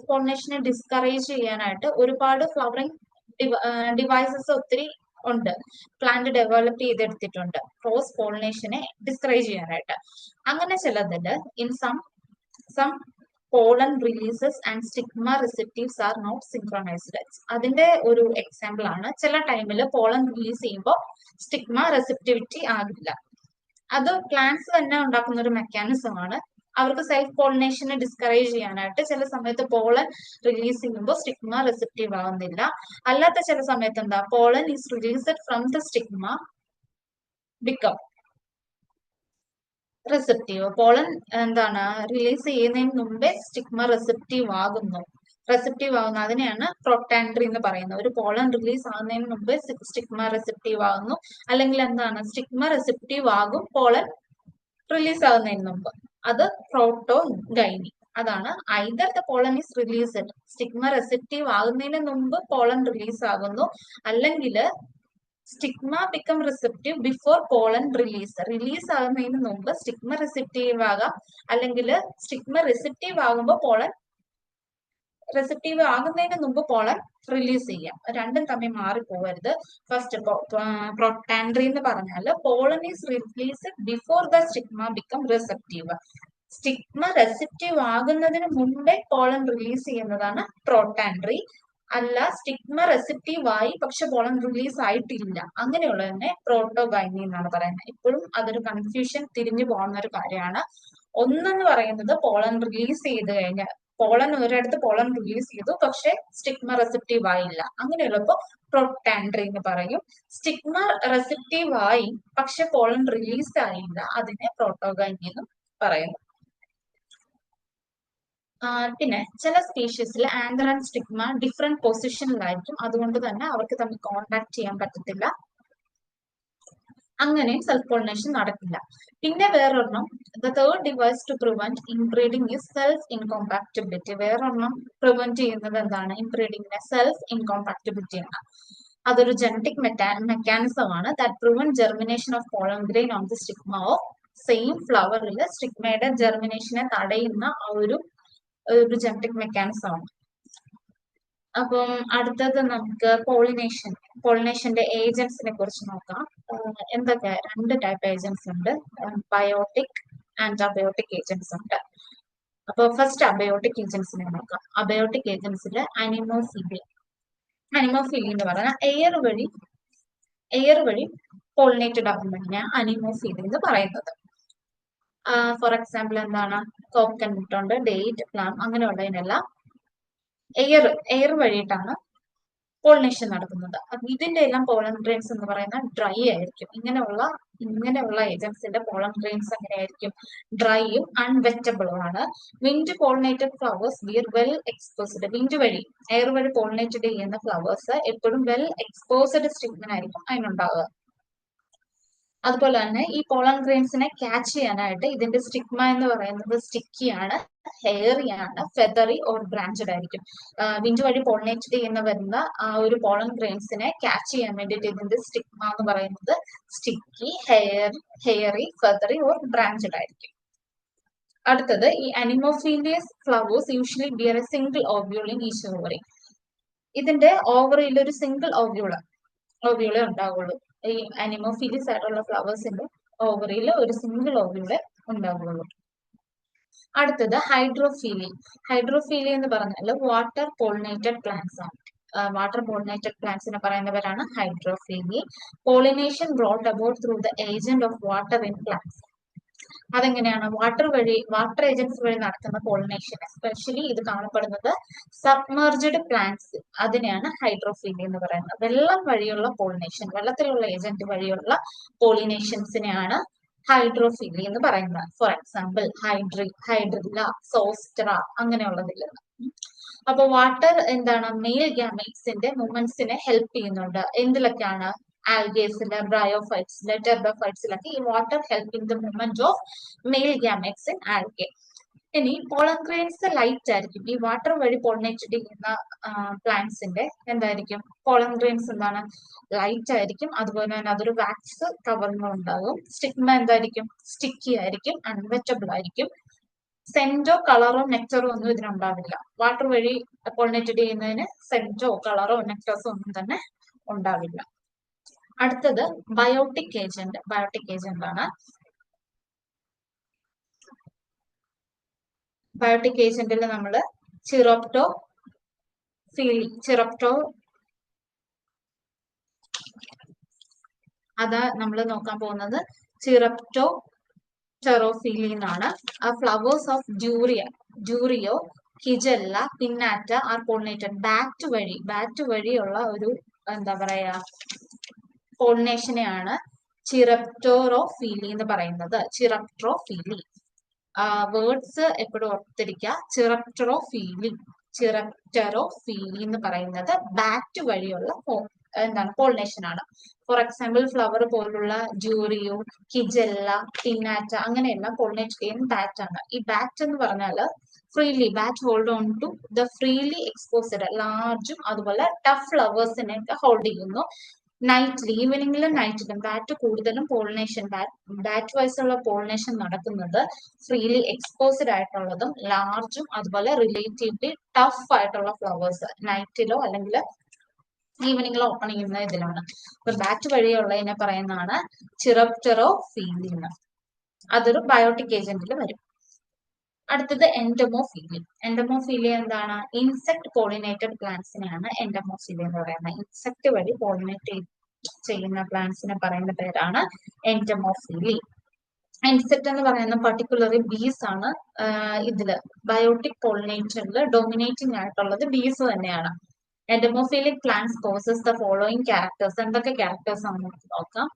പോളിനേഷനെ ഡിസ്കറേജ് ചെയ്യാനായിട്ട് ഒരുപാട് ഫ്ലവറിംഗ് ഡിവൈസസ് ഒത്തിരി ഉണ്ട്, പ്ലാന്റ് ഡെവലപ്പ് ചെയ്തെടുത്തിട്ടുണ്ട് ക്രോസ് പോളിനേഷനെ ഡിസ്കറേജ് ചെയ്യാനായിട്ട്. അങ്ങനെ ചിലതില് in some pollen releases and stigma receptives are not synchronized. അതിന്റെ ഒരു എക്സാമ്പിൾ ആണ്, ചില ടൈമിൽ പോളൻ റിലീസ് ചെയ്യുമ്പോൾ സ്റ്റിഗ്മ റെസെപ്റ്റിവിറ്റി ആകില്ല. അത് പ്ലാന്റ്സ് തന്നെ ഉണ്ടാക്കുന്ന ഒരു മെക്കാനിസം ആണ്. അവർക്ക് സെൽഫ് പോളിനേഷനെ ഡിസ്കറേജ് ചെയ്യാനായിട്ട് ചില സമയത്ത് പോളൻ റിലീസ് ചെയ്യുമ്പോൾ സ്റ്റിഗ്മ റെസെപ്റ്റീവ് ആവുന്നില്ല. അല്ലാത്ത ചില സമയത്ത് എന്താ, pollen is released from the stigma become receptive. Pollen എന്താണ് റിലീസ് ചെയ്യുന്നതിന് മുമ്പേ സ്റ്റിഗ്മ റിസെപ്റ്റീവ് ആകുന്നു. അതിനെയാണ് പ്രൊട്ടാൻഡ്രി എന്ന് പറയുന്നത്. ഒരു പോളൻ റിലീസ് ആകുന്നതിന് മുമ്പേ സ്റ്റിഗ്മ റിസെപ്റ്റീവ് ആകുന്നു, അല്ലെങ്കിൽ എന്താണ് സ്റ്റിഗ്മ റിസെപ്റ്റീവ് ആകും പോളൻ റിലീസ് ആകുന്നതിന് മുമ്പ്. അത് പ്രോട്ടോഗൈനി. അതാണ് either the pollen is released, stigma receptive ആകുന്നതിന് മുമ്പ് പോളൻ റിലീസ് ആകുന്നു, അല്ലെങ്കിൽ stigma become receptive before pollen release ആകുന്നതിന് മുമ്പ് സ്റ്റിഗ്മ റിസെപ്റ്റീവ് ആകാം, അല്ലെങ്കിൽ സ്റ്റിഗ്മ റിസെപ്റ്റീവ് ആകുമ്പോൾ പോളൻ റിലീസ് ചെയ്യാം. രണ്ടും തമ്മിൽ മാറിപ്പോകരുത്. ഫസ്റ്റ് പ്രൊട്ടാൻഡ്രി എന്ന് പറഞ്ഞാൽ pollen is released before the stigma become receptive. Stigma റെസെപ്റ്റീവ് ആകുന്നതിന് മുമ്പേ പോളൻ റിലീസ് ചെയ്യുന്നതാണ് പ്രൊട്ടാൻഡ്രി. അല്ല, സ്റ്റിഗ്മ റെസെപ്റ്റീവ് ആയി പക്ഷെ പോളൻ റിലീസ് ആയിട്ടില്ല, അങ്ങനെയുള്ളതിനെ പ്രോട്ടോഗൈനി എന്നാണ് പറയുന്നത്. ഇപ്പോഴും അതൊരു കൺഫ്യൂഷൻ തിരിഞ്ഞു പോകുന്ന ഒരു കാര്യമാണ്. ഒന്നെന്ന് പറയുന്നത് പോളൻ റിലീസ് ചെയ്ത് കഴിഞ്ഞാൽ ഒരിടത്ത് പോളൻ റിലീസ് ചെയ്തു പക്ഷെ സ്റ്റിഗ്മ റെസെപ്റ്റീവ് ആയില്ല, അങ്ങനെയുള്ളപ്പോ പ്രൊട്ടാൻഡ്രി എന്ന് പറയും. സ്റ്റിഗ്മ റെസെപ്റ്റീവ് ആയി പക്ഷെ പോളൻ റിലീസ് ആയില്ല, അതിനെ പ്രോട്ടോഗൈനി എന്നും പറയുന്നു. പിന്നെ ചില സ്പീഷീസിൽ ആന്തർ ആൻഡ് സ്റ്റിഗ്മ ഡിഫറെന്റ് പൊസിഷനിലായിരിക്കും, അതുകൊണ്ട് തന്നെ അവർക്ക് തമ്മിൽ കോണ്ടാക്ട് ചെയ്യാൻ പറ്റത്തില്ല, അങ്ങനെയും സെൽഫ് പോളിനേഷൻ നടക്കില്ല. പിന്നെ വേറൊരെണ്ണം, the third device to prevent inbreeding is self incompatibility. വേറൊരെണ്ണം പ്രിവെന്റ് ചെയ്യുന്നത് എന്താണ്, ഇൻബ്രീഡിംഗിനെ സെൽഫ് ഇൻകോമ്പാക്റ്റബിലിറ്റി ആണ്. അതൊരു ജനറ്റിക് മെക്കാനിസം ആണ് that prevent germination of pollen grain on the stigma of same ഫ്ലവറിൽ. സ്റ്റിഗ്മയുടെ ജെർമിനേഷനെ തടയുന്ന ഒരു ജനറ്റിക് മെക്കാനിസം ആണ്. അപ്പം അടുത്തത് നമുക്ക് പോളിനേഷന്റെ ഏജൻസിനെ കുറിച്ച് നോക്കാം. എന്തൊക്കെ, രണ്ട് ടൈപ്പ് ഏജൻസ് ഉണ്ട്, ബയോട്ടിക് ആൻഡ് അബയോട്ടിക് ഏജൻസ് ഉണ്ട്. അപ്പൊ ഫസ്റ്റ് അബയോട്ടിക് ഏജൻസിനെ നോക്കാം. അബയോട്ടിക് ഏജൻസിൽ അനിമോഫിലി എന്ന് പറഞ്ഞാൽ എയർ വഴി പോളിനേറ്റഡ് ആകുന്നതിനെ അനിമോഫിലി എന്ന് പറയുന്നത്. ഫോർ എക്സാമ്പിൾ എന്താണ്, കോക്കനട്ട് ഉണ്ട്, ഡേറ്റ്, പ്ലാം അങ്ങനെയുള്ളതിനെല്ലാം എയർ വഴിയിട്ടാണ് പോളിനേഷൻ നടക്കുന്നത്. ഇതിന്റെ എല്ലാം പോളൻ ഗ്രെയിൻസ് എന്ന് പറയുന്നത് ഡ്രൈ ആയിരിക്കും. ഇങ്ങനെയുള്ള ഏജൻസിന്റെ പോളൻ ഗ്രെയിൻസ് എങ്ങനെയായിരിക്കും, ഡ്രൈയും അൺവെറ്റബിളും ആണ്. Wind pollinated flowers bear well exposed. Wind വഴി എയർ വഴി പോളിനേറ്റഡ് ചെയ്യുന്ന ഫ്ലവേഴ്സ് എപ്പോഴും വെൽ എക്സ്പോസ്ഡ് സ്റ്റിഗ്മ ആയിരിക്കും അതിനുണ്ടാവുക. അതുപോലെ തന്നെ ഈ പോളൻ ഗ്രെയിൻസിനെ ക്യാച്ച് ചെയ്യാനായിട്ട് ഇതിന്റെ സ്റ്റിഗ്മ എന്ന് പറയുന്നത് സ്റ്റിക്കി ആണ്, ഹെയറി ആണ്, ഫെദറി ഓർ ബ്രാഞ്ചഡ് ആയിരിക്കും. വിൻഡ് വഴി പോളിനേറ്റ് ചെയ്യുന്ന വരുന്ന ആ ഒരു പോളൻ ഗ്രെയിൻസിനെ ക്യാച്ച് ചെയ്യാൻ വേണ്ടിയിട്ട് ഇതിന്റെ സ്റ്റിഗ്മ എന്ന് പറയുന്നത് sticky, hairy, feathery or branched ആയിരിക്കും. അടുത്തത് ഈ anemophilous flowers usually bear a single ovule in each ovary. ഇതിന്റെ ഓവറിയിൽ ഒരു സിംഗിൾ ഓവ്യൂളേ ഉണ്ടാവുള്ളൂ. ഈ അനിമോഫിലിസ് ആയിട്ടുള്ള ഫ്ലവേഴ്സിന്റെ ഓവറിയിൽ ഒരു സിംഗിൾ ഓവ്യൂളേ ഉണ്ടാവുള്ളൂ. അടുത്തത് ഹൈഡ്രോഫീലി. ഹൈഡ്രോഫീലി എന്ന് പറഞ്ഞാൽ വാട്ടർ പോളിനേറ്റഡ് പ്ലാന്റ്സ് ആണ്. വാട്ടർ പോളിനേറ്റഡ് പ്ലാന്റ്സിനെ പറയുന്നവരാണ് hydrophily. Pollination brought about through the agent of water in plants. അതെങ്ങനെയാണ്? വാട്ടർ ഏജൻസി വഴി നടക്കുന്ന പോളിനേഷൻ. എസ്പെഷ്യലി ഇത് കാണപ്പെടുന്നത് സബ്മർജ്ഡ് പ്ലാന്റ്സ്, അതിനെയാണ് ഹൈഡ്രോഫീലി എന്ന് പറയുന്നത്. വെള്ളം വഴിയുള്ള പോളിനേഷൻ, വെള്ളത്തിലുള്ള ഏജന്റ് വഴിയുള്ള പോളിനേഷൻസിനെയാണ് ഹൈഡ്രോഫീലി എന്ന് പറയുന്നത്. ഫോർ എക്സാമ്പിൾ ഹൈഡ്രില്ല, സോസ്ട്ര അങ്ങനെയുള്ളതിൽ. അപ്പൊ വാട്ടർ എന്താണ്? മെയിൽ ഗ്യാമീറ്റ്സിന്റെ മൂവ്മെന്റ്സിനെ ഹെൽപ്പ് ചെയ്യുന്നുണ്ട്. എന്തിലൊക്കെയാണ്? ആൽഗേസില്, ബ്രയോഫൈറ്റ്സില്, ടെർബോഫൈറ്റ്സിലൊക്കെ ഈ water helping the movement of male gametes in algae. ഇനി പോളൻ ഗ്രെയിൻസ് ലൈറ്റ് ആയിരിക്കും. ഈ വാട്ടർ വഴി പോളിനേറ്റ് ചെയ്യുന്ന പ്ലാന്റ്സിന്റെ എന്തായിരിക്കും? പോളൻ ഗ്രെയിൻസ് എന്താണ്? ലൈറ്റ് ആയിരിക്കും. അതുപോലെ തന്നെ അതൊരു വാക്സ് കവറിനുണ്ടാകും. സ്റ്റിഗ്മ എന്തായിരിക്കും? സ്റ്റിക്കി ആയിരിക്കും, അൺവെറ്റബിൾ ആയിരിക്കും. സെന്റോ കളറോ നെക്ടറോ ഒന്നും ഇതിനുണ്ടാവില്ല. വാട്ടർ വഴി പോളിനേറ്റ് ചെയ്യുന്നതിന് സെന്റോ കളറോ നെക്ടറോ ഒന്നും തന്നെ ഉണ്ടാവില്ല. അടുത്തത് ബയോട്ടിക് ഏജന്റ്. ബയോട്ടിക് ഏജന്റ് ആണ്. ബയോട്ടിക് ഏജന്റിൽ നമ്മൾ അതാ നമ്മൾ നോക്കാൻ പോകുന്നത് ചിറപ്റ്റോപ്റ്റെറോഫീലി എന്നാണ്. ആ ഫ്ലവേഴ്സ് ഓഫ് ജൂറിയോ, ഹിജല്ല, പിന്നാറ്റ ആർ പോളിനേറ്റഡ് ബാറ്റ് വഴിയുള്ള ഒരു എന്താ പറയാ പോളിനേഷനെയാണ് ചിറപ്റ്റോറോഫീലി എന്ന് പറയുന്നത്. ചിറപ്റ്റോഫീലി വേർഡ്സ് എപ്പോഴും ഓർത്തിരിക്കുക. ചിറപ്റ്റെറോഫീലി എന്ന് പറയുന്നത് ബാറ്റ് വഴിയുള്ള എന്താണ്? പോളിനേഷൻ ആണ്. ഫോർ എക്സാമ്പിൾ ഫ്ലവർ പോലുള്ള ജൂറിയോ, ഹിജല്ല, പിന്നാറ്റ അങ്ങനെയെല്ലാം പോളിനേറ്റ് ചെയ്യുന്ന ബാറ്റ് ആണ്. ഈ ബാറ്റ് എന്ന് പറഞ്ഞാൽ bat hold on to the freely exposed ലാർജും അതുപോലെ ടഫ് ഫ്ലവേഴ്സിനെ ഒക്കെ ഹോൾഡ് ചെയ്യുന്നു. ഈവനിങ്ങിലും നൈറ്റിലും ബാറ്റ് കൂടുതലും പോളിനേഷൻ, ബാറ്റ് വൈസ് ഉള്ള പോളിനേഷൻ നടക്കുന്നത് ഫ്രീലി എക്സ്പോസ്ഡ് ആയിട്ടുള്ളതും ലാർജും അതുപോലെ റിലേറ്റീവ്ലി ടഫ് ആയിട്ടുള്ള ഫ്ലവേഴ്സ് നൈറ്റിലോ അല്ലെങ്കിൽ ഈവനിങ്ങിലോ ഓപ്പൺ ചെയ്യുന്ന ഇതിലാണ്. അപ്പൊ ബാറ്റ് വഴിയുള്ളതിനെ പറയുന്നതാണ് ചിറപ്റ്റെറോഫീലി. അതൊരു ബയോട്ടിക് ഏജന്റിൽ വരും. അടുത്തത് എൻഡമോഫീലി. എൻഡമോഫീലി എന്താണ്? ഇൻസെക്ട് പോളിനേറ്റഡ് പ്ലാന്റ്സിനെയാണ് എൻഡമോഫീലി എന്ന് പറയുന്നത്. ഇൻസെക്ട് വഴി പോളിനേറ്റ് ചെയ്യുന്ന പ്ലാന്റ്സിനെ പറയുന്ന പേരാണ് എൻഡമോഫീലി. ഇൻസെക്ട് എന്ന് പറയുന്ന പർട്ടിക്കുലറി ബീസ് ആണ്. ഇതില് ബയോട്ടിക് പോളിനേറ്ററിൽ ഡൊമിനേറ്റിംഗ് ആയിട്ടുള്ളത് ബീസ് തന്നെയാണ്. Entomophilic plants possess the following characters. എന്തൊക്കെ ക്യാരക്ടേഴ്സ് ആണെന്ന് നോക്കാം.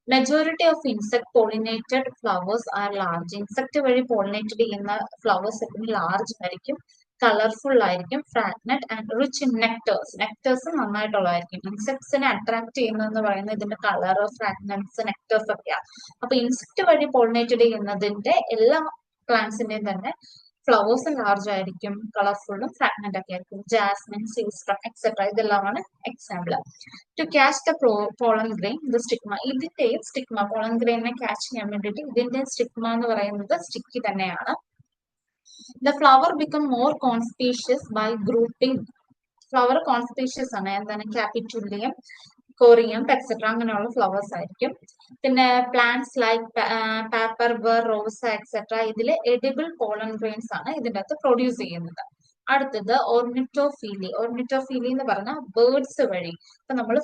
Majority of insect pollinated flowers are large. Insect വഴി പോളിനേറ്റഡ് ചെയ്യുന്ന ഫ്ലവേഴ്സ് എപ്പോഴും ലാർജ് ആയിരിക്കും, കളർഫുൾ ആയിരിക്കും, fragrant and rich in nectars നന്നായിട്ടുള്ളതായിരിക്കും. ഇൻസെക്ട്സിനെ അട്രാക്ട് ചെയ്യുന്നതെന്ന് പറയുന്നത് ഇതിന്റെ കളർ, ഫ്രാഗ്നൻസ്, നെക്ടേഴ്സ് ഒക്കെയാണ്. അപ്പൊ ഇൻസെക്ട് വഴി പോളിനേറ്റഡ് ചെയ്യുന്നതിന്റെ എല്ലാ പ്ലാന്റ്സിന്റെയും തന്നെ ഫ്ലവേഴ്സ് ലാർജ് ആയിരിക്കും, കളർഫുള്ളും ഫ്രാഗ്നന്റ് ഒക്കെ ആയിരിക്കും. ജാസ്മിൻ, സീസ്ട്രം എക്സെട്ര ഇതെല്ലാമാണ് എക്സാമ്പിൾ. To catch the pollen grain the stigma. ഇതിന്റെയും സ്റ്റിഗ്മ, പോളൻ ഗ്രെയിനെ ക്യാച്ച് ചെയ്യാൻ വേണ്ടിയിട്ട് ഇതിന്റെ സ്റ്റിഗ്മ എന്ന് പറയുന്നത് സ്റ്റിക്കി തന്നെയാണ്. The flower become more conspicuous by grouping. Flower conspicuous ആണ്. എന്താണ്? ക്യാപിറ്റുലിയം, കോറിയം എക്സെട്ര അങ്ങനെയുള്ള ഫ്ലവേഴ്സ് ആയിരിക്കും. പിന്നെ plants like paper bur, Rosa etcetera ഇതിൽ എഡിബിൾ പോളൻ ഗ്രെയിൻസ് ആണ് ഇതിൻ്റെ അകത്ത് പ്രൊഡ്യൂസ് ചെയ്യുന്നത്. അടുത്തത് ഓർണിറ്റോഫീലി. ഓർണിറ്റോഫീലി എന്ന് പറഞ്ഞാൽ ബേർഡ്സ് വഴി. ഇപ്പൊ നമ്മൾ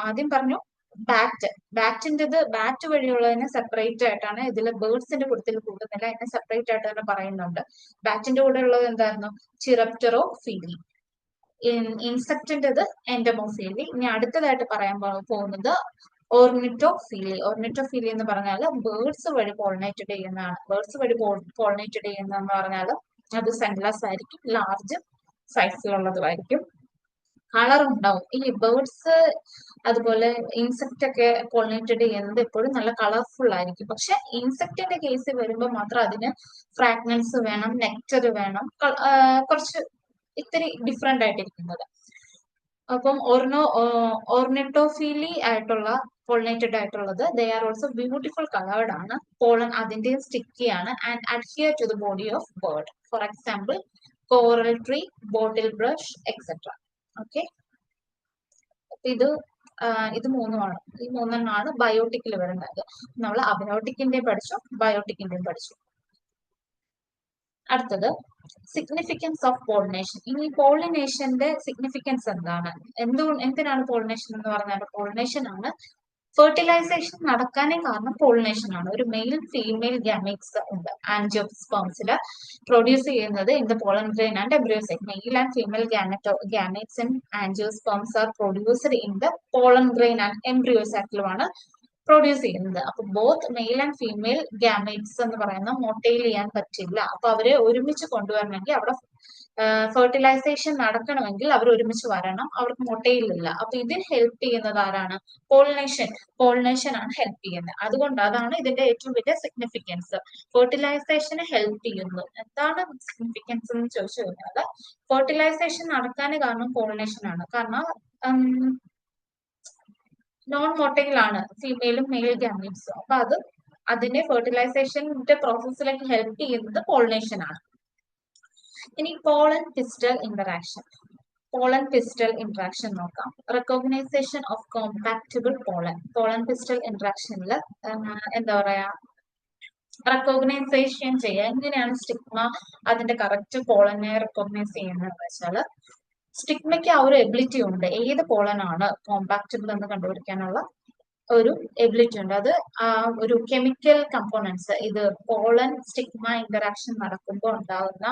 ആദ്യം പറഞ്ഞു ബാറ്റ് വഴിയുള്ളതിനെ സെപ്പറേറ്റ് ആയിട്ടാണ്. ഇതിൽ ബേർഡ്സിന്റെ കൂട്ടത്തിൽ കൂടുന്നില്ല, അതിനെ സെപ്പറേറ്റ് ആയിട്ട് തന്നെ പറയുന്നുണ്ട്. ബാറ്റിന്റെ കൂടെ ഉള്ളത് എന്തായിരുന്നു? ചിറപ്റ്റെറോഫീലി. ഇൻസെക്റ്റിൻ്റെത് എൻഡമോഫീലി. ഇനി അടുത്തതായിട്ട് പറയാൻ പോകുന്നത് ഓർണിറ്റോഫീലി. ഓർണിറ്റോഫീലി എന്ന് പറഞ്ഞാൽ ബേർഡ്സ് വഴി പോളിനേറ്റഡ് ചെയ്യുന്നതാണ്. ബേർഡ്സ് വഴി പോളിനേറ്റഡ് ചെയ്യുന്നതെന്ന് പറഞ്ഞാൽ അത് സെൻലെസ് ആയിരിക്കും, ലാർജ് സൈസിലുള്ളതുമായിരിക്കും, കളർ ഉണ്ടാവും. ഈ ബേർഡ്സ് അതുപോലെ ഇൻസെക്റ്റ് ഒക്കെ പോളിനേറ്റഡ് ചെയ്യുന്നത് എപ്പോഴും നല്ല കളർഫുൾ ആയിരിക്കും. പക്ഷെ ഇൻസെക്റ്റിന്റെ കേസ് വരുമ്പോൾ മാത്രം അതിന് ഫ്രാഗ്നൻസ് വേണം, നെക്ടർ വേണം, കുറച്ച് ഇത്തിരി ഡിഫറെന്റ് ആയിട്ടിരിക്കുന്നത്. അപ്പം ഓർണിറ്റോഫീലി ആയിട്ടുള്ള പോളിനേറ്റഡ് ആയിട്ടുള്ളത് they are also beautiful coloured ആണ്. പോളൻ അതിന്റെയും സ്റ്റിക്കി ആണ് and adhere to the body of bird. For example coral tree, bottle brush etcetera. Okay, ഇത് മൂന്നുമാണ്. ഈ മൂന്നെണ്ണമാണ് ബയോട്ടിക്കിൽ വരുന്നത്. നമ്മൾ അബയോട്ടിക്കിന്റെയും പഠിച്ചു, ബയോട്ടിക്കിന്റെയും പഠിച്ചു. അടുത്തത് സിഗ്നിഫിക്കൻസ് ഓഫ് പോളിനേഷൻ. ഇനി പോളിനേഷന്റെ സിഗ്നിഫിക്കൻസ് എന്താണ്? എന്തിനാണ് പോളിനേഷൻ എന്ന് പറഞ്ഞാൽ, പോളിനേഷൻ ആണ് ഫെർട്ടിലൈസേഷൻ നടക്കാനേ കാരണം പോളിനേഷൻ ആണ്. ഒരു മെയിൽ ഫീമെയിൽ ഗാമീറ്റ്സ് ഉണ്ട് ആൻജിയോസ്പേംസിൽ പ്രൊഡ്യൂസ് ചെയ്യുന്നത് in the pollen grain and embryo sac. Male and female gametes in angiosperms are produced in the pollen grain and എംബ്രിയോസൈറ്റിലുമാണ് പ്രൊഡ്യൂസ് ചെയ്യുന്നത്. അപ്പൊ both male and female gametes എന്ന് പറയുന്ന മൊട്ടൈൽ ചെയ്യാൻ പറ്റില്ല. അപ്പൊ അവരെ ഒരുമിച്ച് കൊണ്ടുവരണമെങ്കിൽ അവിടെ ഫെർട്ടിലൈസേഷൻ നടക്കണമെങ്കിൽ അവർ ഒരുമിച്ച് വരണം. അവർക്ക് മൊട്ടയിലില്ല. അപ്പൊ ഇതിന് ഹെൽപ്പ് ചെയ്യുന്നത് ആരാണ്? പോളിനേഷൻ ആണ് ഹെൽപ്പ് ചെയ്യുന്നത്. അതുകൊണ്ട് അതാണ് ഇതിന്റെ ഏറ്റവും വലിയ സിഗ്നിഫിക്കൻസ്. ഫെർട്ടിലൈസേഷന് ഹെൽപ്പ് ചെയ്യുന്നു. എന്താണ് സിഗ്നിഫിക്കൻസ് എന്ന് ചോദിച്ചു കഴിഞ്ഞാൽ, ഫെർട്ടിലൈസേഷൻ നടക്കാൻ കാരണം പോളിനേഷൻ ആണ്. കാരണം നോൺ മൊട്ടയിലാണ് ഫീമെയിലും മെയിൽ ഗാമീറ്റ്സും. അപ്പൊ അതിന്റെ ഫെർട്ടിലൈസേഷന്റെ പ്രോസസ്സിലേക്ക് ഹെൽപ്പ് ചെയ്യുന്നത് പോളിനേഷൻ ആണ്. ഇനി pollen pistil interaction. Pollen pistil interaction നോക്കാം. Recognisation of compatible pollen pistil ഇന്ററാക്ഷനിൽ എന്താ പറയാ, റെക്കഗ്നൈസേഷൻ ചെയ്യുക. എങ്ങനെയാണ് സ്റ്റിഗ്മ അതിന്റെ കറക്റ്റ് പോളനെ റെക്കഗ്നൈസ് ചെയ്യുന്നത് വെച്ചാൽ, സ്റ്റിഗ്മയ്ക്ക് ആ ഒരു എബിലിറ്റി ഉണ്ട്. ഏത് പോളനാണ് കോമ്പാക്റ്റബിൾ എന്ന് കണ്ടുപിടിക്കാനുള്ള ഒരു എബിലിറ്റി ഉണ്ട്. അത് ഒരു കെമിക്കൽ കമ്പോണൻസ്, ഇത് പോളൻ സ്റ്റിഗ്മ ഇന്ററാക്ഷൻ നടക്കുമ്പോൾ ഉണ്ടാകുന്ന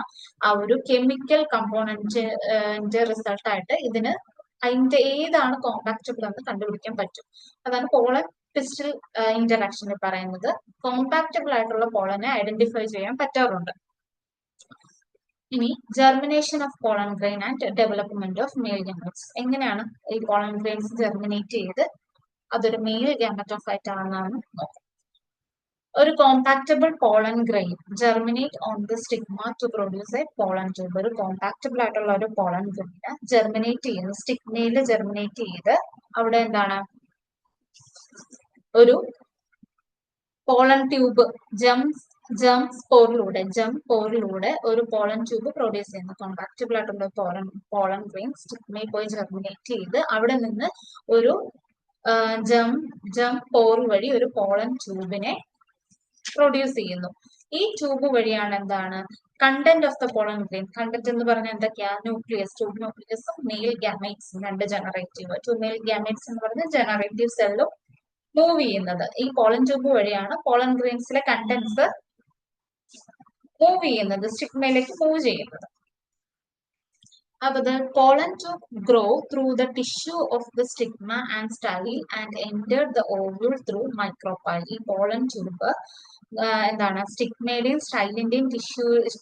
ആ ഒരു കെമിക്കൽ കമ്പോണന്റിന്റെ റിസൾട്ട് ആയിട്ട് അതിന്റെ ഏതാണ് കോമ്പാക്റ്റബിൾ എന്ന് കണ്ടുപിടിക്കാൻ പറ്റും. അതാണ് പോളൻ പിസ്റ്റൽ ഇന്ററാക്ഷനിൽ പറയുന്നത്. കോമ്പാക്റ്റബിൾ ആയിട്ടുള്ള പോളനെ ഐഡന്റിഫൈ ചെയ്യാൻ പറ്റാറുണ്ട്. ഇനി germination of pollen grain and development of male gametes. എങ്ങനെയാണ് ഈ പോളൻ ഗ്രെയിൻസ് ജെർമിനേറ്റ് ചെയ്ത് അതൊരു മെയിൽ ഗാമറ്റോഫൈറ്റ് ആണെന്നാണ് നോക്കാം. ഒരു compatible pollen grain germinate on the stigma to produce a pollen tube. ഒരു കോമ്പാക്റ്റബിൾ ആയിട്ടുള്ള ഒരു പോളൻ ഗ്രെയിന് ജെർമിനേറ്റ് ചെയ്യുന്നു, സ്റ്റിഗ്മയിൽ ജെർമിനേറ്റ് ചെയ്ത് അവിടെ എന്താണ് ഒരു പോളൻ ട്യൂബ് ജം പോറിലൂടെ ഒരു പോളൻ ട്യൂബ് പ്രൊഡ്യൂസ് ചെയ്യുന്നു. കോമ്പാക്റ്റബിൾ ആയിട്ടുള്ള പോളൻ ഗ്രെയിൻ സ്റ്റിഗ്മയിൽ പോയി ജെർമിനേറ്റ് ചെയ്ത് അവിടെ നിന്ന് ഒരു ജം പോർ വഴി ഒരു പോളൻ ട്യൂബിനെ പ്രൊഡ്യൂസ് ചെയ്യുന്നു. ഈ ട്യൂബ് വഴിയാണ് എന്താണ് content of the pollen grain. Content എന്ന് പറഞ്ഞാൽ എന്തൊക്കെയാ? ന്യൂക്ലിയസ്, ട്യൂബ് ന്യൂക്ലിയസും മെയിൽ ഗാമൈറ്റ്സും, രണ്ട് ജനറേറ്റീവ്. ടു മെയിൽ ഗാമൈറ്റ്സ് എന്ന് പറഞ്ഞാൽ ജനറേറ്റീവ് സെല്ലും മൂവ് ചെയ്യുന്നത്. ഈ പോളൻ ട്യൂബ് വഴിയാണ് പോളൻ ഗ്രെയിൻസിലെ കണ്ടന്റ്സ് മൂവ് ചെയ്യുന്നത്, സ്റ്റിഗ്മയിലേക്ക് മൂവ് ചെയ്യുന്നത്. അപ്പോൾ the pollen tube grow through the tissue of the stigma and style and entered the ovule through micropyle. ഈ pollen tube എന്താണ് സ്റ്റിഗ്മയുടെയും സ്റ്റൈലിന്റെയും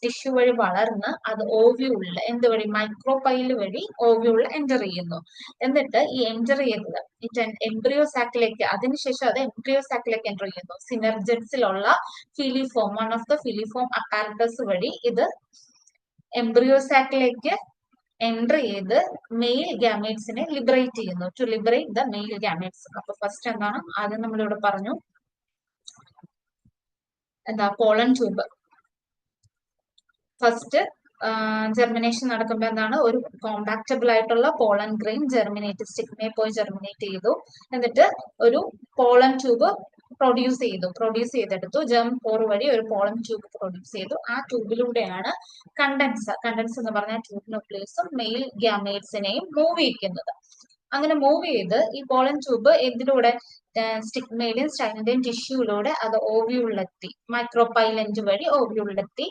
ടിഷ്യൂ വഴി വളർന്ന് അത് ഓവ്യൂളിൽ വഴി മൈക്രോപൈൽ വഴി ഓവ്യൂളിൽ എൻ്റർ ചെയ്യുന്നു. എന്നിട്ട് ഈ എൻ്റർ ചെയ്തത് എംബ്രിയോ സാക്കിലേക്ക്, അതിനുശേഷം അത് എംബ്രിയോ സാക്കിലേക്ക് എൻ്റർ ചെയ്യുന്നു. സിനർജറ്റ്സിലുള്ള filiform, one of the filiform apparatus വഴി ഇത് എംബ്രിയോ സാക്കിലേക്ക് എൻ്റർ ചെയ്ത് മെയിൽ ഗാമേറ്റ്സിനെ ലിബറേറ്റ് ചെയ്യുന്നു. To liberate the male gametes. അപ്പൊ ഫസ്റ്റ് എന്താണ് ആദ്യം നമ്മളിവിടെ പറഞ്ഞു, പോളൻ ട്യൂബ് ഫസ്റ്റ് ജെർമിനേഷൻ നടക്കുമ്പോൾ എന്താണ് ഒരു കോമ്പാക്റ്റബിൾ ആയിട്ടുള്ള പോളൻ ഗ്രെയിൻ സ്റ്റിഗ്മയിൽ പോയി ജെർമിനേറ്റ് ചെയ്തു. എന്നിട്ട് ഒരു പോളൻ ട്യൂബ് പ്രൊഡ്യൂസ് ചെയ്തെടുത്തു. ജെം പോർ വഴി ഒരു പോളൻ ട്യൂബ് പ്രൊഡ്യൂസ് ചെയ്തു. ആ ട്യൂബിലൂടെയാണ് കണ്ടൻസ് എന്ന് പറഞ്ഞാൽ ട്യൂബ് ന്യൂക്ലിയസും മെയിൽ ഗാമേറ്റ്സിനെയും മൂവ് ചെയ്യിക്കുന്നത്. അങ്ങനെ മൂവ് ചെയ്ത് ഈ പോളൻ ട്യൂബ് എന്തിലൂടെ സ്റ്റിഗ്മയുടെയും സ്റ്റൈലിന്റെയും ടിഷ്യൂയിലൂടെ അത് ഓവ്യൂളിലെത്തി, മൈക്രോപൈലന്റ് വഴി ഓവ്യൂളിലെത്തി.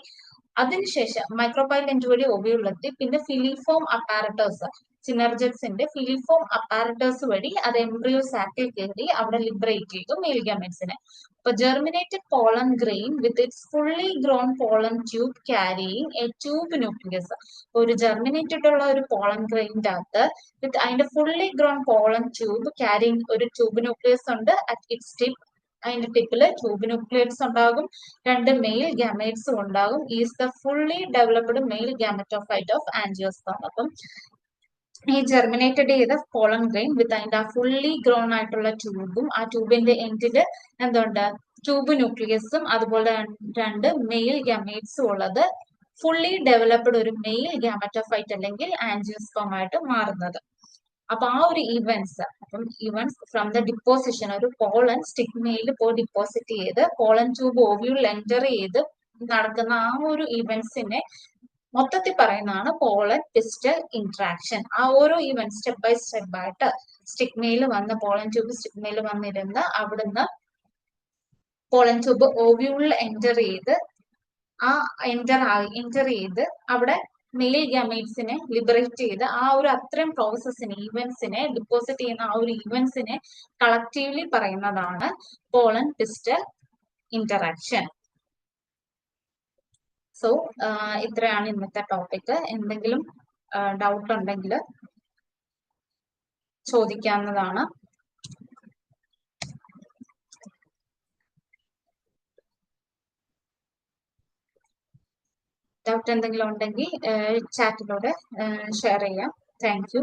അതിനുശേഷം മൈക്രോപൈലന്റ് വഴി ഓവ്യൂളിലെത്തി. പിന്നെ ഫിലിഫോം അപ്പാരറ്റസ്, സിനർജറ്റ്സിന്റെ ഫിലിഫോം അപ്പാരറ്റസ് വഴി അത് എംബ്രിയോ സാക്കിൽ കയറി അവിടെ ലിബറേറ്റ് ചെയ്തു മെയിൽ ഗാമേറ്റ്സിനെ. അപ്പൊ germinated pollen grain with its fully grown pollen tube carrying A tube nucleus. ഒരു ജെർമിനേറ്റഡ് ഉള്ള ഒരു പോളൻ ഗ്രെയിൻ്റെ അകത്ത് വിത്ത് അതിന്റെ fully grown pollen tube carrying ഒരു ട്യൂബ് ന്യൂക്ലിയസ് ഉണ്ട്. അറ്റ് ഇറ്റ്സ് ടിപ്പ്, അതിന്റെ ടിപ്പില് ട്യൂബ് ന്യൂക്ലിയസ് ഉണ്ടാകും, രണ്ട് മെയിൽ ഗാമേറ്റ്സും ഉണ്ടാകും. Is the fully developed mail gametophyte of angiosperm. അപ്പം ഈ ജെർമിനേറ്റഡ് ചെയ്ത പോളൻ ഗ്രെയിൻ വിത്ത് അതിന്റെ ആ ഫുള്ളി ഗ്രോൺ ആയിട്ടുള്ള ട്യൂബും ആ ട്യൂബിന്റെ എൻഡില് എന്തുണ്ട് ട്യൂബ് ന്യൂക്ലിയസും അതുപോലെ രണ്ട് മെയിൽ ഗാമേറ്റ്സും ഉള്ളത് ഫുള്ളി ഡെവലപ്ഡ് ഒരു മെയിൽ ഗാമറ്റോഫൈറ്റ് അല്ലെങ്കിൽ ആൻജിയോസ്പേം ആയിട്ട് മാറുന്നത്. അപ്പൊ ആ ഒരു ഇവന്റ്സ്, അപ്പം ഇവന്റ്സ് ഫ്രം ദ ഡിപ്പോസിഷൻ, ഒരു പോളൻ സ്റ്റിഗ്മയിൽ പോയി ഡിപ്പോസിറ്റ് ചെയ്ത് പോളൻ ട്യൂബ് ഓവ്യൂൾ എൻറ്റർ ചെയ്ത് നടക്കുന്ന ആ ഒരു ഇവന്റ്സിനെ മൊത്തത്തിൽ പറയുന്നതാണ് പോളൻ പിസ്റ്റൽ ഇന്ററാക്ഷൻ. ആ ഓരോ ഇവന്റ് സ്റ്റെപ്പ് ബൈ സ്റ്റെപ്പ് ആയിട്ട് സ്റ്റിഗ്മയിൽ വന്ന് പോളൻ ട്യൂബ് സ്റ്റിഗ്മയിൽ വന്നിരുന്ന് അവിടുന്ന് പോളൻ ട്യൂബ് ഓവ്യൂളിൽ എൻറ്റർ ചെയ്ത് ആ എൻറ്റർ ചെയ്ത് അവിടെ മെയിൽ ഗാമീറ്റ്സിനെ ലിബറേറ്റ് ചെയ്ത് ആ ഒരു അത്രയും പ്രോസസ്സിനെ ഇവന്റ്സിനെ ഡിപ്പോസിറ്റ് ചെയ്യുന്ന ആ ഒരു ഇവന്റ്സിനെ കളക്റ്റീവ്ലി പറയുന്നതാണ് പോളൻ പിസ്റ്റൽ ഇന്ററാക്ഷൻ. സോ ഇത്രയാണ് ഇന്നത്തെ ടോപ്പിക്. എന്തെങ്കിലും ഡൗട്ട് ഉണ്ടെങ്കിൽ ചോദിക്കാവുന്നതാണ്. ഡൗട്ട് എന്തെങ്കിലും ഉണ്ടെങ്കിൽ ചാറ്റിലൂടെ ഷെയർ ചെയ്യാം. Thank you.